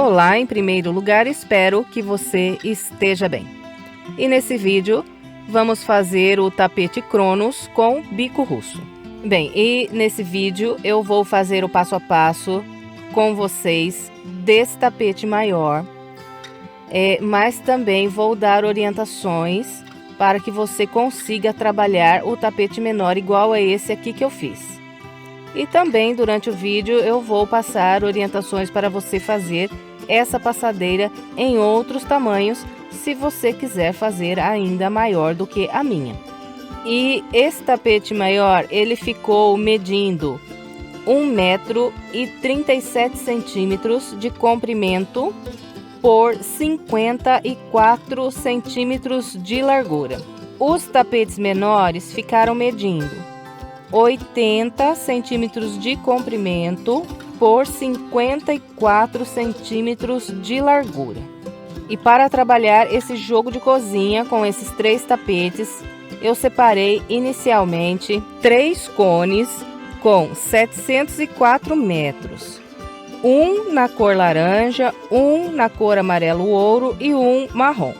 Olá, em primeiro lugar, espero que você esteja bem. E nesse vídeo, vamos fazer o tapete Cronos com bico russo. Bem, e nesse vídeo eu vou fazer o passo a passo com vocês desse tapete maior, mas também vou dar orientações para que você consiga trabalhar o tapete menor igual a esse aqui que eu fiz. E também durante o vídeo eu vou passar orientações para você fazer essa passadeira em outros tamanhos, se você quiser fazer ainda maior do que a minha. E esse tapete maior, ele ficou medindo 1,37 m de comprimento por 54 centímetros de largura. Os tapetes menores ficaram medindo 80 centímetros de comprimento por 54 centímetros de largura. E para trabalhar esse jogo de cozinha com esses 3 tapetes, eu separei inicialmente 3 cones com 704 metros. Um na cor laranja, um na cor amarelo ouro e um marrom.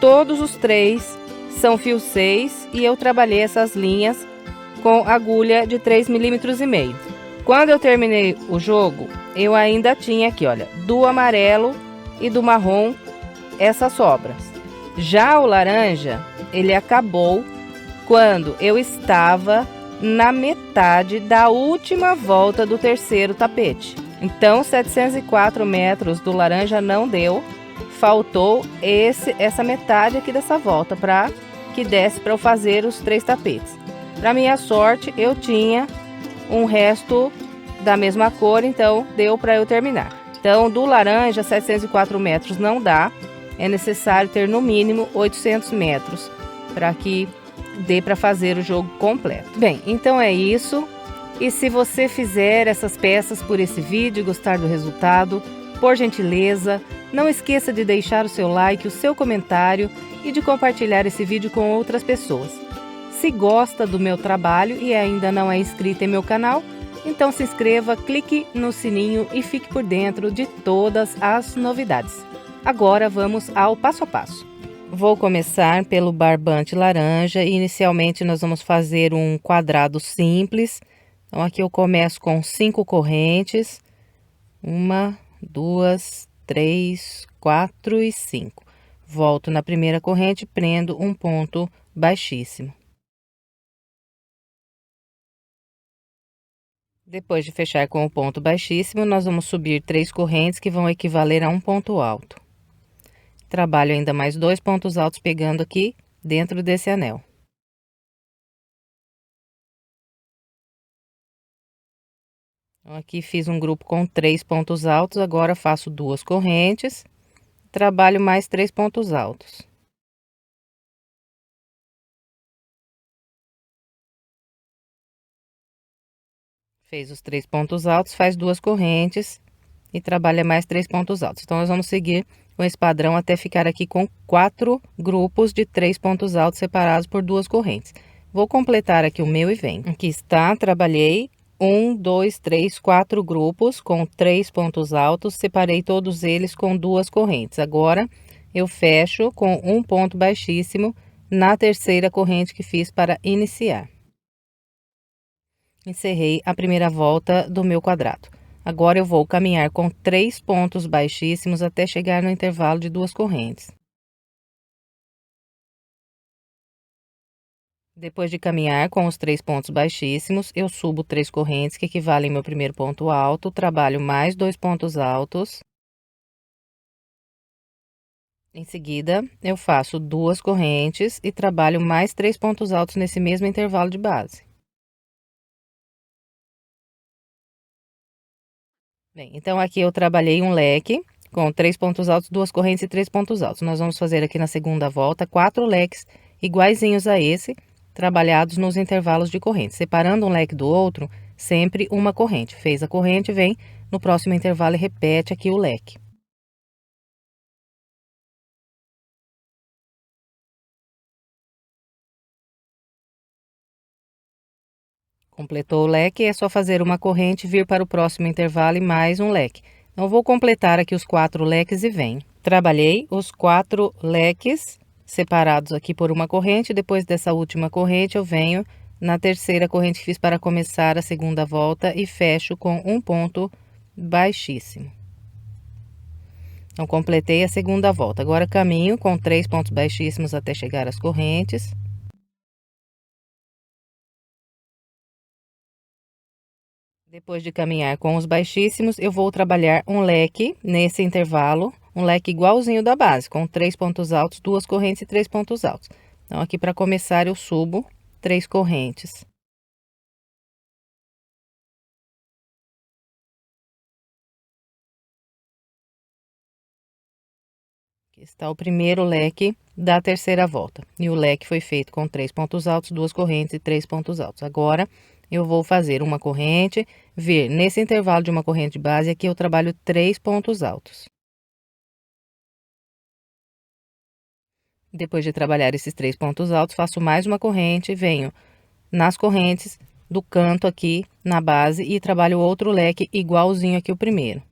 Todos os 3 são fio 6 e eu trabalhei essas linhas com agulha de 3,5 mm. Quando eu terminei o jogo, eu ainda tinha aqui, olha, do amarelo e do marrom essas sobras. Já o laranja, ele acabou quando eu estava na metade da última volta do terceiro tapete. Então, 704 metros do laranja não deu, faltou essa metade aqui dessa volta para que desse para eu fazer os 3 tapetes. Para minha sorte, eu tinha um resto da mesma cor, então deu para eu terminar. Então, do laranja, 704 metros não dá, é necessário ter no mínimo 800 metros para que dê para fazer o jogo completo. Bem, então é isso. E se você fizer essas peças por esse vídeo e gostar do resultado, por gentileza, não esqueça de deixar o seu like, o seu comentário e de compartilhar esse vídeo com outras pessoas. Se gosta do meu trabalho e ainda não é inscrito em meu canal, então se inscreva, clique no sininho e fique por dentro de todas as novidades. Agora vamos ao passo a passo. Vou começar pelo barbante laranja e inicialmente nós vamos fazer um quadrado simples. Então aqui eu começo com 5 correntes, 1, 2, 3, 4 e 5. Volto na primeira corrente e prendo um ponto baixíssimo. Depois de fechar com o ponto baixíssimo, nós vamos subir 3 correntes que vão equivaler a um ponto alto. Trabalho ainda mais 2 pontos altos pegando aqui dentro desse anel. Então, aqui fiz um grupo com 3 pontos altos, agora faço 2 correntes, trabalho mais 3 pontos altos. Fez os 3 pontos altos, faz 2 correntes e trabalha mais 3 pontos altos. Então, nós vamos seguir com esse padrão até ficar aqui com 4 grupos de 3 pontos altos separados por 2 correntes. Vou completar aqui o meu e venho. Aqui está, trabalhei 1, 2, 3, 4 grupos com 3 pontos altos, separei todos eles com 2 correntes. Agora, eu fecho com um ponto baixíssimo na terceira corrente que fiz para iniciar. Encerrei a primeira volta do meu quadrado. Agora eu vou caminhar com 3 pontos baixíssimos até chegar no intervalo de 2 correntes. Depois de caminhar com os 3 pontos baixíssimos, eu subo 3 correntes que equivalem ao meu primeiro ponto alto, trabalho mais 2 pontos altos. Em seguida, eu faço 2 correntes e trabalho mais 3 pontos altos nesse mesmo intervalo de base. Bem, então aqui eu trabalhei um leque com 3 pontos altos, 2 correntes e 3 pontos altos. Nós vamos fazer aqui na segunda volta 4 leques iguaizinhos a esse, trabalhados nos intervalos de corrente, separando um leque do outro, sempre uma corrente. Fez a corrente, vem no próximo intervalo e repete aqui o leque. Completou o leque, é só fazer uma corrente, vir para o próximo intervalo e mais um leque. Então, vou completar aqui os 4 leques e venho. Trabalhei os 4 leques separados aqui por uma corrente. Depois dessa última corrente, eu venho na terceira corrente que fiz para começar a segunda volta e fecho com um ponto baixíssimo. Então, completei a segunda volta. Agora, caminho com 3 pontos baixíssimos até chegar às correntes. Depois de caminhar com os baixíssimos, eu vou trabalhar um leque nesse intervalo, um leque igualzinho da base, com 3 pontos altos, 2 correntes e 3 pontos altos. Então, aqui para começar, eu subo 3 correntes. Aqui está o primeiro leque da terceira volta. E o leque foi feito com 3 pontos altos, 2 correntes e 3 pontos altos. Agora, eu vou fazer uma corrente, vir nesse intervalo de uma corrente de base, aqui eu trabalho 3 pontos altos. Depois de trabalhar esses 3 pontos altos, faço mais uma corrente, venho nas correntes do canto aqui na base e trabalho outro leque igualzinho aqui o primeiro.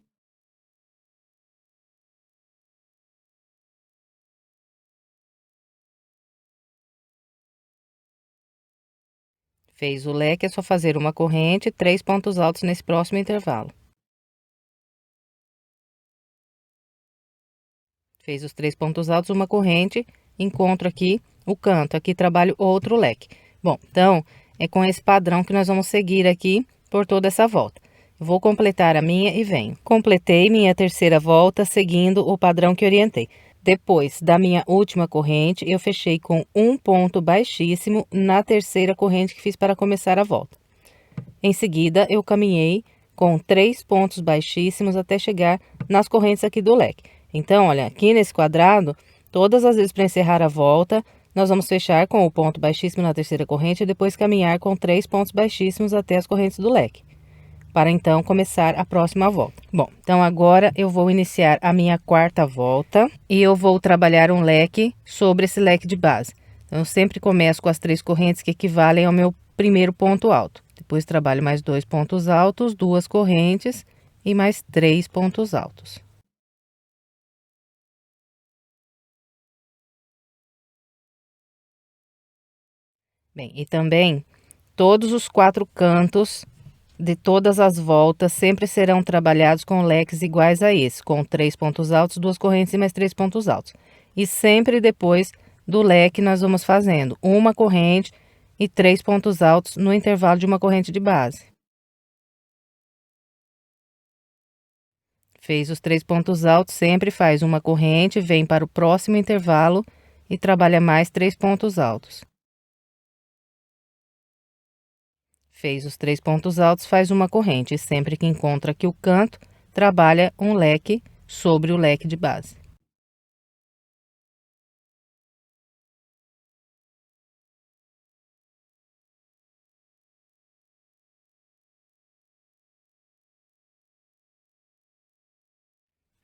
Fez o leque, é só fazer uma corrente, 3 pontos altos nesse próximo intervalo. Fez os 3 pontos altos, uma corrente, encontro aqui o canto, aqui trabalho outro leque. Bom, então, é com esse padrão que nós vamos seguir aqui por toda essa volta. Vou completar a minha e venho. Completei minha terceira volta seguindo o padrão que orientei. Depois da minha última corrente, eu fechei com um ponto baixíssimo na terceira corrente que fiz para começar a volta. Em seguida, eu caminhei com 3 pontos baixíssimos até chegar nas correntes aqui do leque. Então, olha, aqui nesse quadrado, todas as vezes para encerrar a volta, nós vamos fechar com o ponto baixíssimo na terceira corrente e depois caminhar com 3 pontos baixíssimos até as correntes do leque, para então começar a próxima volta. Bom, então agora eu vou iniciar a minha quarta volta e eu vou trabalhar um leque sobre esse leque de base. Então, eu sempre começo com as 3 correntes que equivalem ao meu primeiro ponto alto. Depois trabalho mais 2 pontos altos, 2 correntes e mais 3 pontos altos. Bem, e também todos os 4 cantos de todas as voltas sempre serão trabalhados com leques iguais a esse, com 3 pontos altos, 2 correntes e mais 3 pontos altos. E sempre depois do leque nós vamos fazendo uma corrente e 3 pontos altos no intervalo de uma corrente de base. Fez os 3 pontos altos, sempre faz uma corrente, vem para o próximo intervalo e trabalha mais 3 pontos altos. Fez os 3 pontos altos, faz uma corrente, e sempre que encontra aqui o canto, trabalha um leque sobre o leque de base.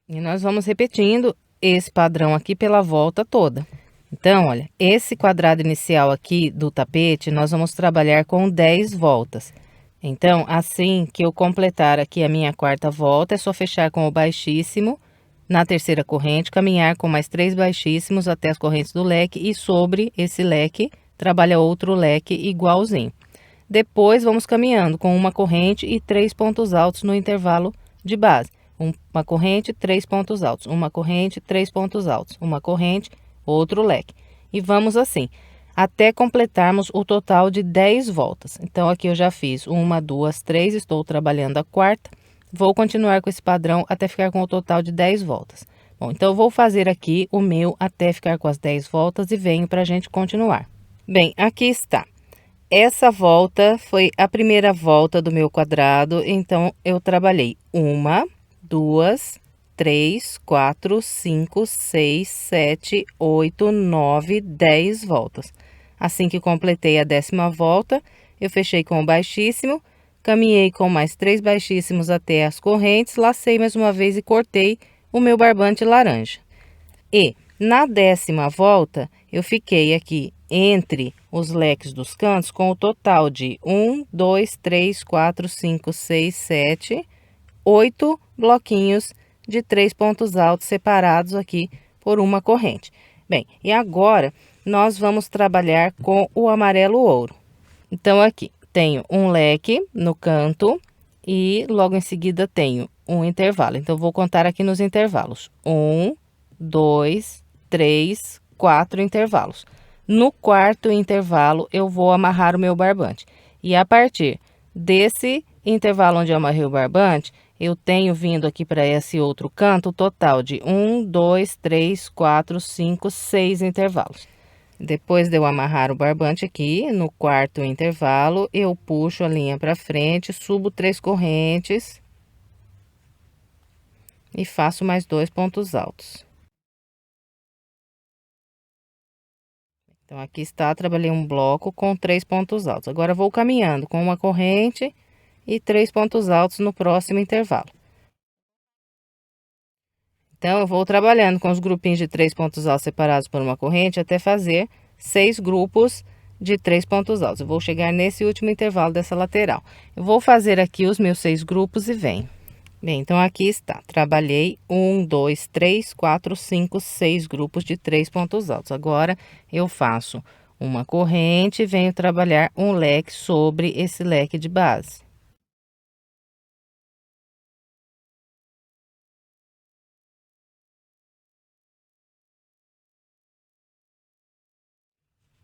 E nós vamos repetindo esse padrão aqui pela volta toda. Então, olha, esse quadrado inicial aqui do tapete, nós vamos trabalhar com 10 voltas. Então, assim que eu completar aqui a minha quarta volta, é só fechar com o baixíssimo na terceira corrente, caminhar com mais 3 baixíssimos até as correntes do leque e sobre esse leque, trabalha outro leque igualzinho. Depois, vamos caminhando com uma corrente e 3 pontos altos no intervalo de base. Uma corrente, 3 pontos altos, uma corrente, 3 pontos altos, uma corrente, outro leque. E vamos assim, até completarmos o total de 10 voltas. Então, aqui eu já fiz 1, 2, 3, estou trabalhando a quarta. Vou continuar com esse padrão até ficar com o total de 10 voltas. Bom, então eu vou fazer aqui o meu até ficar com as 10 voltas e venho para a gente continuar. Bem, aqui está. Essa volta foi a primeira volta do meu quadrado, então eu trabalhei 1, 2, 3, 4, 5, 6, 7, 8, 9, 10 voltas. Assim que completei a 10ª volta, eu fechei com o baixíssimo, caminhei com mais 3 baixíssimos até as correntes, lacei mais uma vez e cortei o meu barbante laranja. E na 10ª volta, eu fiquei aqui entre os leques dos cantos com o total de 1, 2, 3, 4, 5, 6, 7, 8 bloquinhos de 3 pontos altos separados aqui por uma corrente. Bem, e agora nós vamos trabalhar com o amarelo ouro. Então, aqui tenho um leque no canto e logo em seguida tenho um intervalo. Então, vou contar aqui nos intervalos: 1, 2, 3, 4 intervalos. No quarto intervalo, eu vou amarrar o meu barbante. E a partir desse intervalo onde eu amarrei o barbante, eu tenho vindo aqui para esse outro canto o total de 1, 2, 3, 4, 5, 6 intervalos. Depois de eu amarrar o barbante aqui, no quarto intervalo, eu puxo a linha para frente, subo 3 correntes e faço mais 2 pontos altos. Então, aqui está, trabalhei um bloco com 3 pontos altos. Agora, vou caminhando com uma corrente e 3 pontos altos no próximo intervalo. Então, eu vou trabalhando com os grupinhos de 3 pontos altos separados por uma corrente até fazer 6 grupos de 3 pontos altos. Eu vou chegar nesse último intervalo dessa lateral. Eu vou fazer aqui os meus 6 grupos e venho. Bem, então aqui está. Trabalhei 1, 2, 3, 4, 5, 6 grupos de 3 pontos altos. Agora, eu faço uma corrente e venho trabalhar um leque sobre esse leque de base.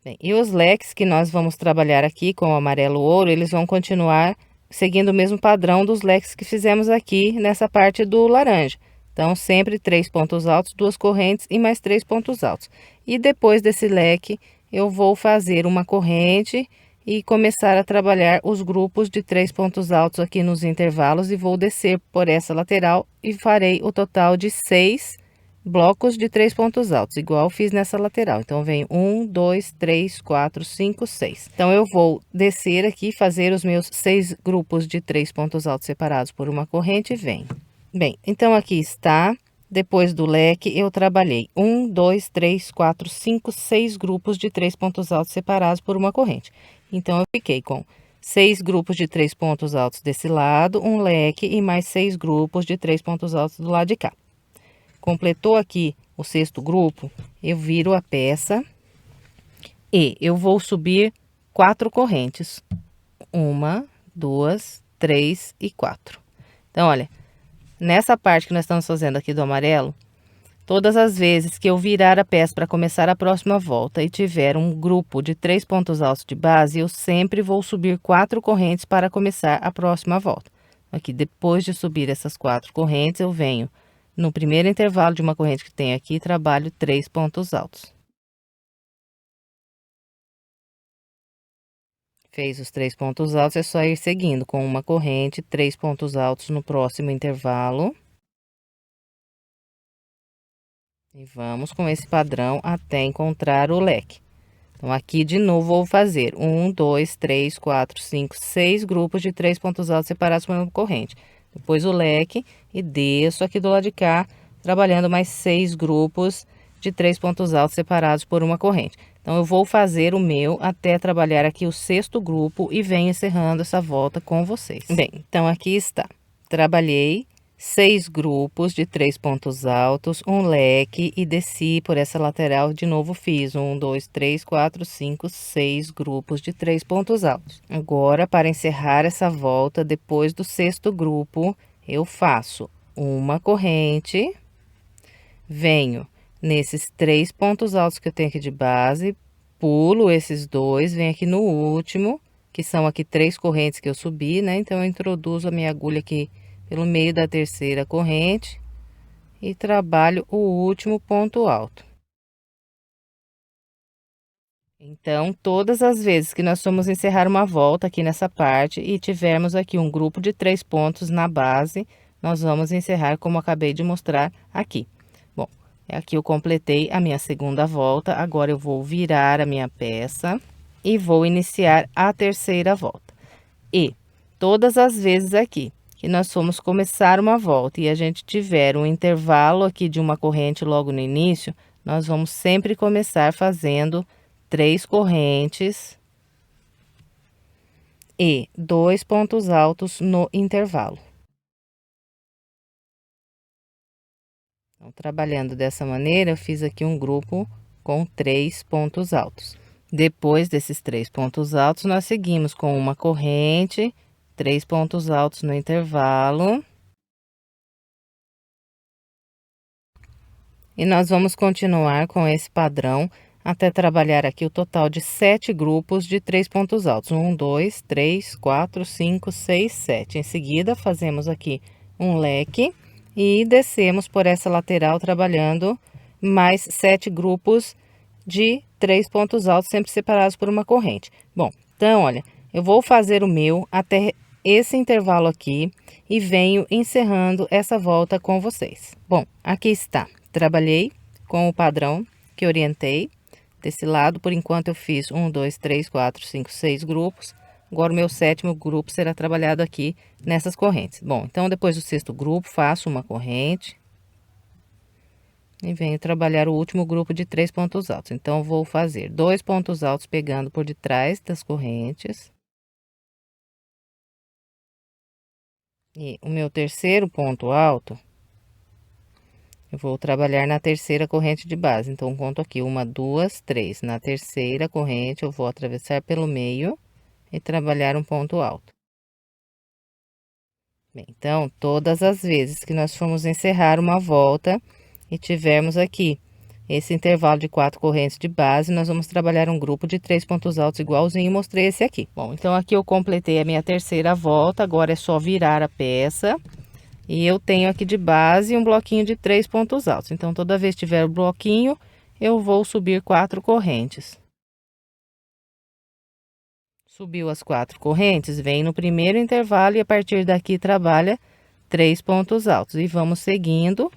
Bem, e os leques que nós vamos trabalhar aqui com o amarelo ouro, eles vão continuar seguindo o mesmo padrão dos leques que fizemos aqui nessa parte do laranja. Então, sempre 3 pontos altos, 2 correntes e mais 3 pontos altos. E depois desse leque, eu vou fazer uma corrente e começar a trabalhar os grupos de 3 pontos altos aqui nos intervalos e vou descer por essa lateral e farei o total de 6 blocos de 3 pontos altos, igual fiz nessa lateral. Então, vem 1, 2, 3, 4, 5, 6. Então, eu vou descer aqui, fazer os meus 6 grupos de 3 pontos altos separados por uma corrente e venho. Bem, então, aqui está. Depois do leque, eu trabalhei 1, 2, 3, 4, 5, 6 grupos de 3 pontos altos separados por uma corrente. Então, eu fiquei com 6 grupos de 3 pontos altos desse lado, um leque e mais 6 grupos de 3 pontos altos do lado de cá. Completou aqui o 6º grupo, eu viro a peça e eu vou subir 4 correntes. 1, 2, 3 e 4. Então, olha, nessa parte que nós estamos fazendo aqui do amarelo, todas as vezes que eu virar a peça para começar a próxima volta e tiver um grupo de 3 pontos altos de base, eu sempre vou subir 4 correntes para começar a próxima volta. Aqui, depois de subir essas 4 correntes, eu venho no primeiro intervalo de uma corrente que tem aqui, trabalho 3 pontos altos. Fez os 3 pontos altos, é só ir seguindo com uma corrente, 3 pontos altos no próximo intervalo. E vamos com esse padrão até encontrar o leque. Então, aqui de novo vou fazer 1, 2, 3, 4, 5, 6 grupos de 3 pontos altos separados por uma corrente. Depois o leque e desço aqui do lado de cá, trabalhando mais 6 grupos de 3 pontos altos separados por uma corrente. Então, eu vou fazer o meu até trabalhar aqui o 6º grupo e venho encerrando essa volta com vocês. Bem, então aqui está. Trabalhei 6 grupos de 3 pontos altos, um leque e desci por essa lateral. De novo, fiz 1, 2, 3, 4, 5, 6 grupos de 3 pontos altos. Agora, para encerrar essa volta, depois do 6º grupo, eu faço uma corrente, venho nesses 3 pontos altos que eu tenho aqui de base, pulo esses 2, venho aqui no último, que são aqui 3 correntes que eu subi, né? Então, eu introduzo a minha agulha aqui pelo meio da 3ª corrente e trabalho o último ponto alto. Então, todas as vezes que nós formos encerrar uma volta aqui nessa parte e tivermos aqui um grupo de 3 pontos na base, nós vamos encerrar como acabei de mostrar aqui. Bom, aqui eu completei a minha 2ª volta, agora eu vou virar a minha peça e vou iniciar a 3ª volta. E todas as vezes aqui que nós formos começar uma volta e a gente tiver um intervalo aqui de uma corrente logo no início, nós vamos sempre começar fazendo 3 correntes e 2 pontos altos no intervalo. Então, trabalhando dessa maneira, eu fiz aqui um grupo com 3 pontos altos. Depois desses 3 pontos altos, nós seguimos com uma corrente, 3 pontos altos no intervalo. E nós vamos continuar com esse padrão até trabalhar aqui o total de 7 grupos de 3 pontos altos. 1, 2, 3, 4, 5, 6, 7. Em seguida, fazemos aqui um leque e descemos por essa lateral trabalhando mais 7 grupos de 3 pontos altos, sempre separados por uma corrente. Bom, então, olha, eu vou fazer o meu até esse intervalo aqui e venho encerrando essa volta com vocês. Bom, aqui está. Trabalhei com o padrão que orientei. Desse lado, por enquanto, eu fiz 1, 2, 3, 4, 5, 6 grupos. Agora, o meu 7º grupo será trabalhado aqui nessas correntes. Bom, então, depois do 6º grupo, faço uma corrente. E venho trabalhar o último grupo de 3 pontos altos. Então, vou fazer 2 pontos altos pegando por detrás das correntes. E o meu 3º ponto alto, eu vou trabalhar na 3ª corrente de base. Então, conto aqui 1, 2, 3. Na 3ª corrente, eu vou atravessar pelo meio e trabalhar um ponto alto. Bem, então, todas as vezes que nós formos encerrar uma volta e tivermos aqui esse intervalo de 4 correntes de base, nós vamos trabalhar um grupo de 3 pontos altos igualzinho, mostrei esse aqui. Bom, então aqui eu completei a minha 3ª volta, agora é só virar a peça. E eu tenho aqui de base um bloquinho de 3 pontos altos. Então, toda vez que tiver o bloquinho, eu vou subir 4 correntes. Subiu as 4 correntes, vem no primeiro intervalo e a partir daqui trabalha 3 pontos altos. E vamos seguindo,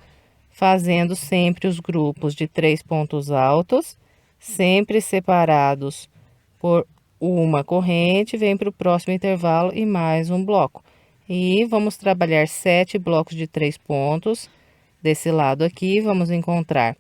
fazendo sempre os grupos de 3 pontos altos, sempre separados por uma corrente, vem para o próximo intervalo e mais um bloco. E vamos trabalhar 7 blocos de 3 pontos. Desse lado aqui, vamos encontrar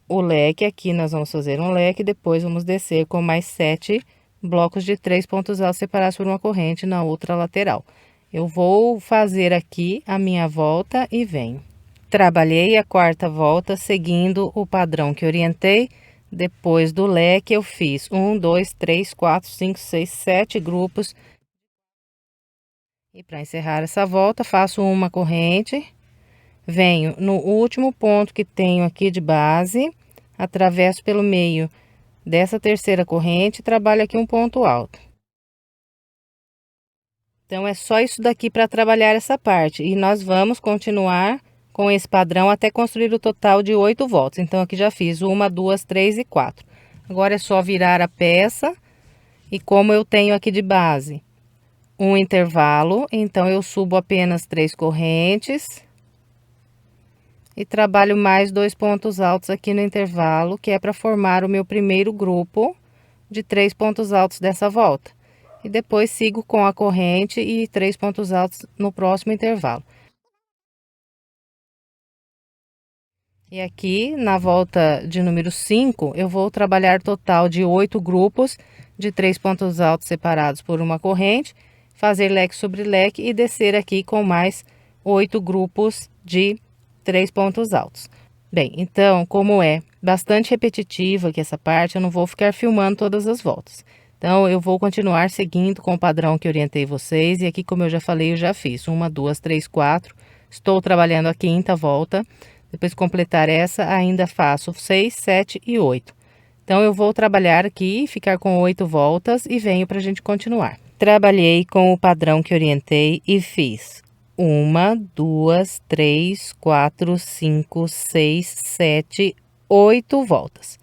o leque. Aqui nós vamos fazer um leque, depois vamos descer com mais 7 blocos de 3 pontos altos separados por uma corrente na outra lateral. Eu vou fazer aqui a minha volta e venho. Trabalhei a 4ª volta seguindo o padrão que orientei. Depois do leque, eu fiz 1, 2, 3, 4, 5, 6, 7 grupos. E para encerrar essa volta, faço uma corrente, venho no último ponto que tenho aqui de base, atravesso pelo meio dessa 3ª corrente e trabalho aqui um ponto alto. Então, é só isso daqui para trabalhar essa parte. E nós vamos continuar com esse padrão até construir o total de 8 voltas. Então, aqui já fiz 1, 2, 3 e 4. Agora, é só virar a peça. E como eu tenho aqui de base um intervalo, então eu subo apenas 3 correntes e trabalho mais 2 pontos altos aqui no intervalo, que é para formar o meu primeiro grupo de 3 pontos altos dessa volta. E depois sigo com a corrente e 3 pontos altos no próximo intervalo. E aqui, na volta de número 5, eu vou trabalhar total de 8 grupos de 3 pontos altos separados por uma corrente, fazer leque sobre leque e descer aqui com mais 8 grupos de 3 pontos altos. Bem, então, como é bastante repetitiva aqui essa parte, eu não vou ficar filmando todas as voltas. Então, eu vou continuar seguindo com o padrão que orientei vocês. E aqui, como eu já falei, eu já fiz 1, 2, 3, 4. Estou trabalhando a 5ª volta. Depois de completar essa, ainda faço 6, 7 e 8. Então, eu vou trabalhar aqui, ficar com 8 voltas e venho para a gente continuar. Trabalhei com o padrão que orientei e fiz 1, 2, 3, 4, 5, 6, 7, 8 voltas.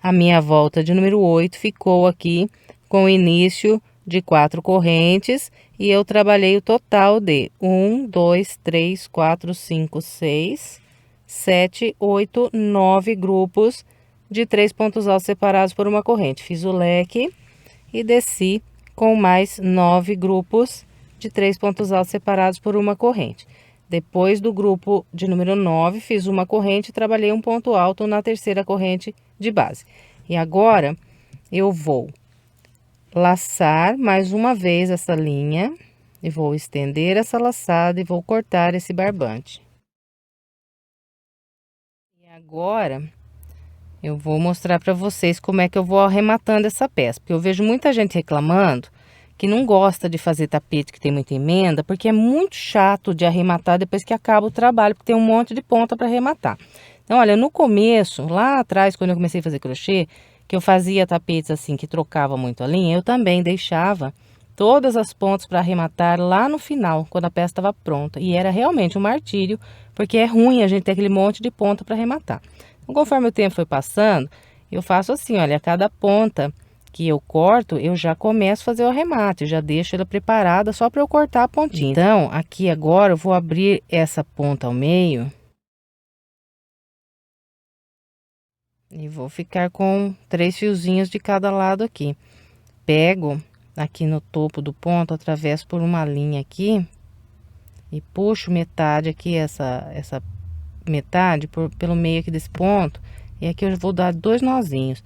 A minha volta de número 8 ficou aqui com o início de 4 correntes e eu trabalhei o total de 1, 2, 3, 4, 5, 6, 7, 8, 9 grupos de 3 pontos altos separados por uma corrente. Fiz o leque e desci com mais 9 grupos de 3 pontos altos separados por uma corrente. Depois do grupo de número 9, fiz uma corrente e trabalhei um ponto alto na 3ª corrente de base. E agora, eu vou laçar mais uma vez essa linha e vou estender essa laçada e vou cortar esse barbante. Agora, eu vou mostrar para vocês como é que eu vou arrematando essa peça, porque eu vejo muita gente reclamando que não gosta de fazer tapete que tem muita emenda, porque é muito chato de arrematar depois que acaba o trabalho, porque tem um monte de ponta para arrematar. Então, olha, no começo, lá atrás, quando eu comecei a fazer crochê, que eu fazia tapetes assim, que trocava muito a linha, eu também deixava todas as pontas para arrematar lá no final, quando a peça estava pronta. E era realmente um martírio, porque é ruim a gente ter aquele monte de ponta para arrematar. Então, conforme o tempo foi passando, eu faço assim, olha, a cada ponta que eu corto, eu já começo a fazer o arremate, já deixo ela preparada só para eu cortar a pontinha. Então, aqui agora eu vou abrir essa ponta ao meio e vou ficar com 3 fiozinhos de cada lado aqui. Pego aqui no topo do ponto, atravesso por uma linha aqui e puxo metade aqui, essa metade pelo meio aqui desse ponto, e aqui eu vou dar 2 nozinhos.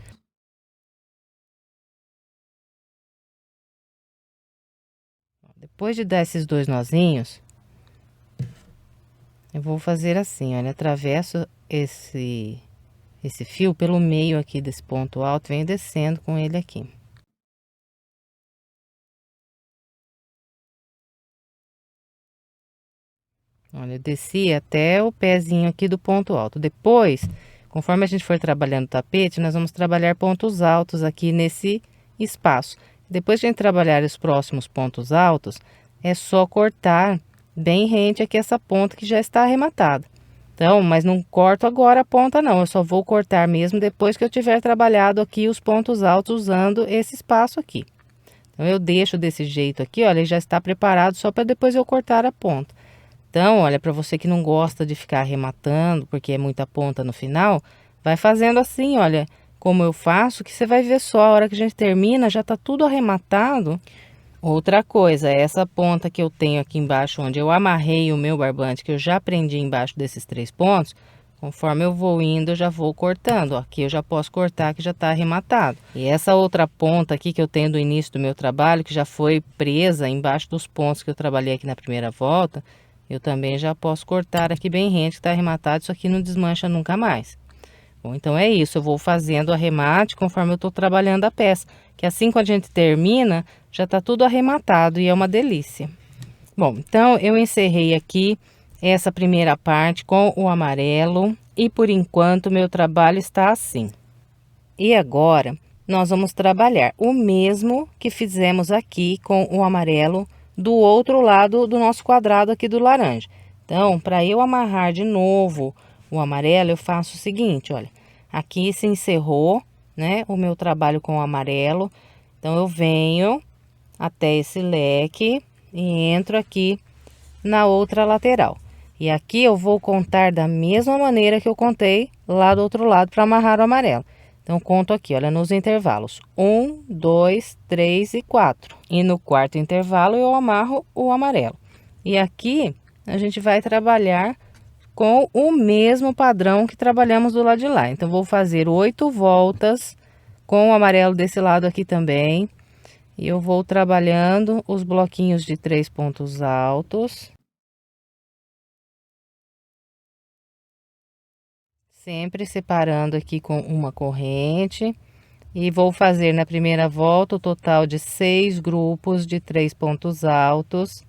Depois de dar esses 2 nozinhos, eu vou fazer assim, olha, atravesso esse fio pelo meio aqui desse ponto alto, venho descendo com ele aqui. Olha, eu desci até o pezinho aqui do ponto alto. Depois, conforme a gente for trabalhando o tapete, nós vamos trabalhar pontos altos aqui nesse espaço. Depois de a gente trabalhar os próximos pontos altos, é só cortar bem rente aqui essa ponta que já está arrematada. Então, mas não corto agora a ponta não, eu só vou cortar mesmo depois que eu tiver trabalhado aqui os pontos altos usando esse espaço aqui. Então, eu deixo desse jeito aqui, olha, ele já está preparado só para depois eu cortar a ponta. Então, olha, para você que não gosta de ficar arrematando, porque é muita ponta no final, vai fazendo assim, olha, como eu faço, que você vai ver só, a hora que a gente termina, já tá tudo arrematado. Outra coisa, essa ponta que eu tenho aqui embaixo, onde eu amarrei o meu barbante, que eu já prendi embaixo desses 3 pontos, conforme eu vou indo, eu já vou cortando. Ó, aqui eu já posso cortar, que já tá arrematado. E essa outra ponta aqui que eu tenho do início do meu trabalho, que já foi presa embaixo dos pontos que eu trabalhei aqui na primeira volta, eu também já posso cortar aqui bem rente, que tá arrematado, isso aqui não desmancha nunca mais. Bom, então é isso, eu vou fazendo o arremate conforme eu tô trabalhando a peça, que assim quando a gente termina, já tá tudo arrematado e é uma delícia. Bom, então eu encerrei aqui essa primeira parte com o amarelo e por enquanto meu trabalho está assim. E agora nós vamos trabalhar o mesmo que fizemos aqui com o amarelo do outro lado do nosso quadrado aqui do laranja. Então, para eu amarrar de novo o amarelo, eu faço o seguinte, olha, aqui se encerrou, né, o meu trabalho com o amarelo. Então, eu venho até esse leque e entro aqui na outra lateral. E aqui eu vou contar da mesma maneira que eu contei lá do outro lado para amarrar o amarelo. Então, conto aqui, olha, nos intervalos, 1, 2, 3 e 4. E no quarto intervalo, eu amarro o amarelo. E aqui, a gente vai trabalhar com o mesmo padrão que trabalhamos do lado de lá. Então, vou fazer 8 voltas com o amarelo desse lado aqui também. E eu vou trabalhando os bloquinhos de 3 pontos altos. Sempre separando aqui com uma corrente. E vou fazer na primeira volta o total de 6 grupos de 3 pontos altos.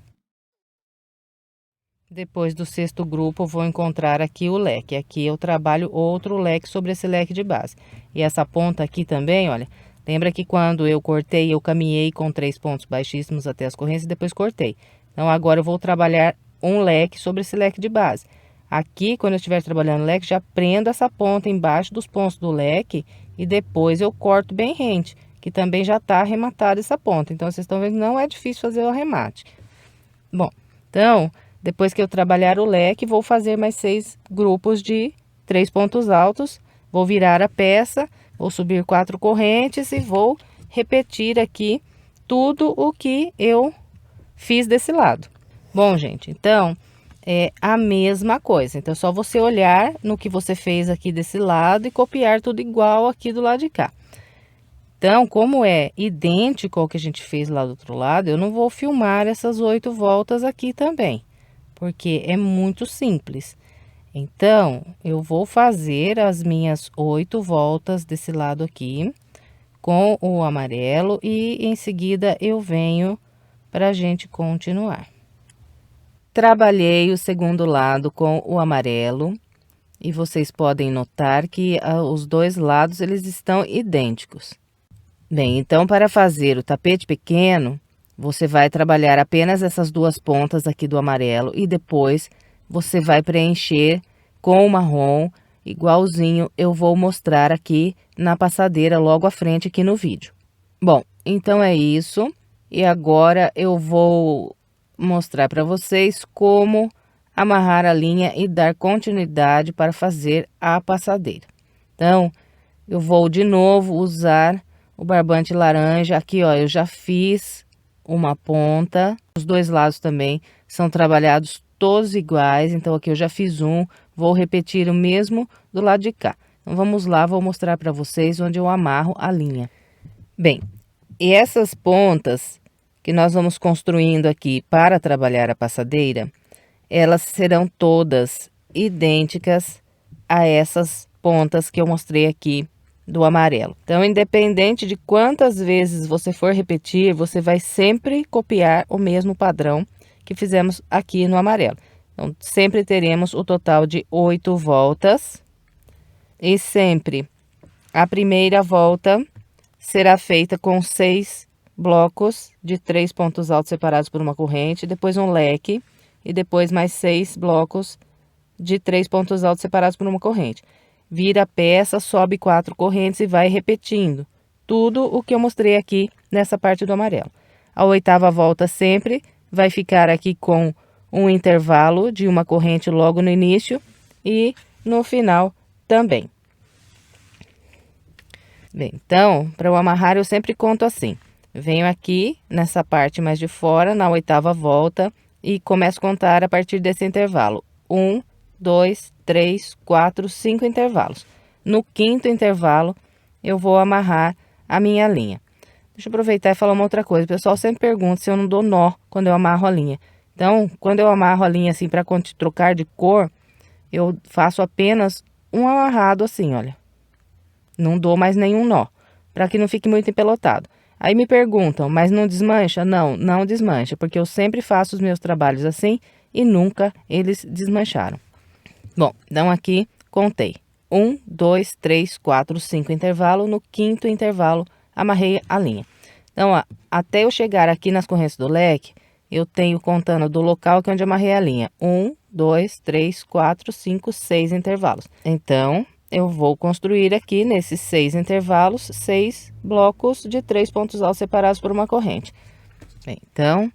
Depois do 6º grupo, vou encontrar aqui o leque. Aqui eu trabalho outro leque sobre esse leque de base. E essa ponta aqui também, olha, lembra que quando eu cortei, eu caminhei com 3 pontos baixíssimos até as correntes e depois cortei. Então, agora eu vou trabalhar um leque sobre esse leque de base. Aqui, quando eu estiver trabalhando o leque, já prendo essa ponta embaixo dos pontos do leque e depois eu corto bem rente, que também já tá arrematada essa ponta. Então, vocês estão vendo, não é difícil fazer o arremate. Bom, então, depois que eu trabalhar o leque, vou fazer mais 6 grupos de 3 pontos altos. Vou virar a peça, vou subir 4 correntes e vou repetir aqui tudo o que eu fiz desse lado. Bom, gente, então é a mesma coisa. Então, é só você olhar no que você fez aqui desse lado e copiar tudo igual aqui do lado de cá. Então, como é idêntico ao que a gente fez lá do outro lado, eu não vou filmar essas 8 voltas aqui também, porque é muito simples. Então, eu vou fazer as minhas 8 voltas desse lado aqui com o amarelo e em seguida eu venho para a gente continuar. Trabalhei o segundo lado com o amarelo e vocês podem notar que os dois lados eles estão idênticos. Bem, então para fazer o tapete pequeno, você vai trabalhar apenas essas duas pontas aqui do amarelo e depois você vai preencher com o marrom, igualzinho eu vou mostrar aqui na passadeira logo à frente aqui no vídeo. Bom, então é isso. E agora eu vou mostrar para vocês como amarrar a linha e dar continuidade para fazer a passadeira. Então, eu vou de novo usar o barbante laranja. Aqui, ó, eu já fiz uma ponta. Os dois lados também são trabalhados todos iguais. Então, aqui eu já fiz um. Vou repetir o mesmo do lado de cá. Então, vamos lá, vou mostrar para vocês onde eu amarro a linha. Bem, e essas pontas que nós vamos construindo aqui para trabalhar a passadeira, elas serão todas idênticas a essas pontas que eu mostrei aqui do amarelo. Então, independente de quantas vezes você for repetir, você vai sempre copiar o mesmo padrão que fizemos aqui no amarelo. Então, sempre teremos o total de 8 voltas. E sempre a primeira volta será feita com 6 blocos de 3 pontos altos separados por uma corrente, depois um leque e depois mais 6 blocos de 3 pontos altos separados por uma corrente. Vira a peça, sobe 4 correntes e vai repetindo tudo o que eu mostrei aqui nessa parte do amarelo. A oitava volta sempre vai ficar aqui com um intervalo de uma corrente logo no início e no final também. Bem, então, para eu amarrar eu sempre conto assim. Venho aqui nessa parte mais de fora, na oitava volta, e começo a contar a partir desse intervalo. 1, 2, 3, 4, 5 intervalos. No quinto intervalo, eu vou amarrar a minha linha. Deixa eu aproveitar e falar uma outra coisa. O pessoal sempre pergunta se eu não dou nó quando eu amarro a linha. Então, quando eu amarro a linha assim para trocar de cor, eu faço apenas um amarrado assim, olha. Não dou mais nenhum nó, para que não fique muito empelotado. Aí me perguntam, mas não desmancha? Não, não desmancha, porque eu sempre faço os meus trabalhos assim e nunca eles desmancharam. Bom, então aqui contei. 1, 2, 3, 4, 5 intervalo. No quinto intervalo, amarrei a linha. Então, ó, até eu chegar aqui nas correntes do leque, eu tenho contando do local que é onde amarrei a linha. 1, 2, 3, 4, 5, 6 intervalos. Então, eu vou construir aqui nesses 6 intervalos, 6 blocos de 3 pontos altos separados por uma corrente. Bem, então,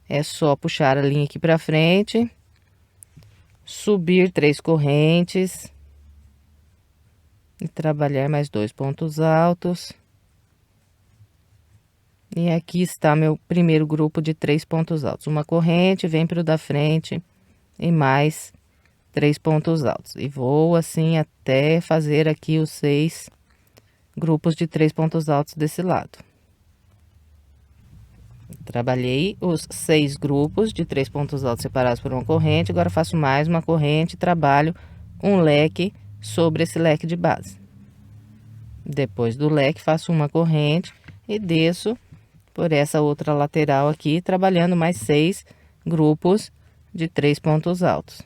é só puxar a linha aqui para frente, subir 3 correntes e trabalhar mais 2 pontos altos. E aqui está meu primeiro grupo de 3 pontos altos. Uma corrente, vem para o da frente e mais 3 pontos altos. E vou assim até fazer aqui os 6 grupos de 3 pontos altos desse lado. Trabalhei os 6 grupos de 3 pontos altos separados por uma corrente. Agora faço mais uma corrente e trabalho um leque sobre esse leque de base. Depois do leque, faço uma corrente e desço por essa outra lateral aqui, trabalhando mais 6 grupos de 3 pontos altos.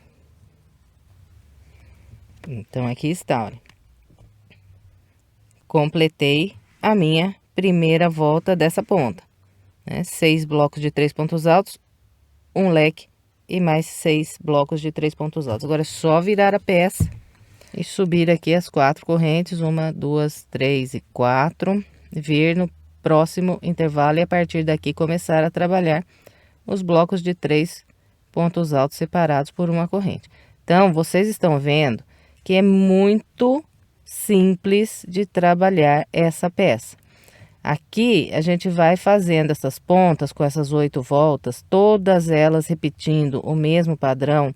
Então, aqui está, olha. Completei a minha primeira volta dessa ponta, né? 6 blocos de 3 pontos altos, um leque e mais 6 blocos de 3 pontos altos. Agora é só virar a peça e subir aqui as 4 correntes, 1, 2, 3 e 4, vir no próximo intervalo e a partir daqui começar a trabalhar os blocos de 3 pontos altos separados por uma corrente. Então, vocês estão vendo que é muito simples de trabalhar essa peça. Aqui, a gente vai fazendo essas pontas com essas 8 voltas, todas elas repetindo o mesmo padrão.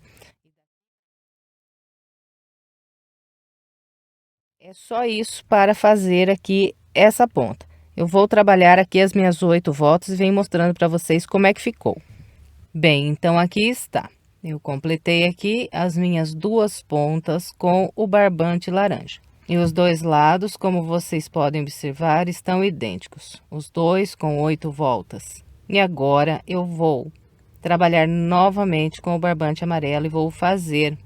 É só isso para fazer aqui essa ponta. Eu vou trabalhar aqui as minhas 8 voltas e venho mostrando para vocês como é que ficou. Bem, então aqui está. Eu completei aqui as minhas duas pontas com o barbante laranja. E os dois lados, como vocês podem observar, estão idênticos. Os dois com 8 voltas. E agora eu vou trabalhar novamente com o barbante amarelo e vou fazer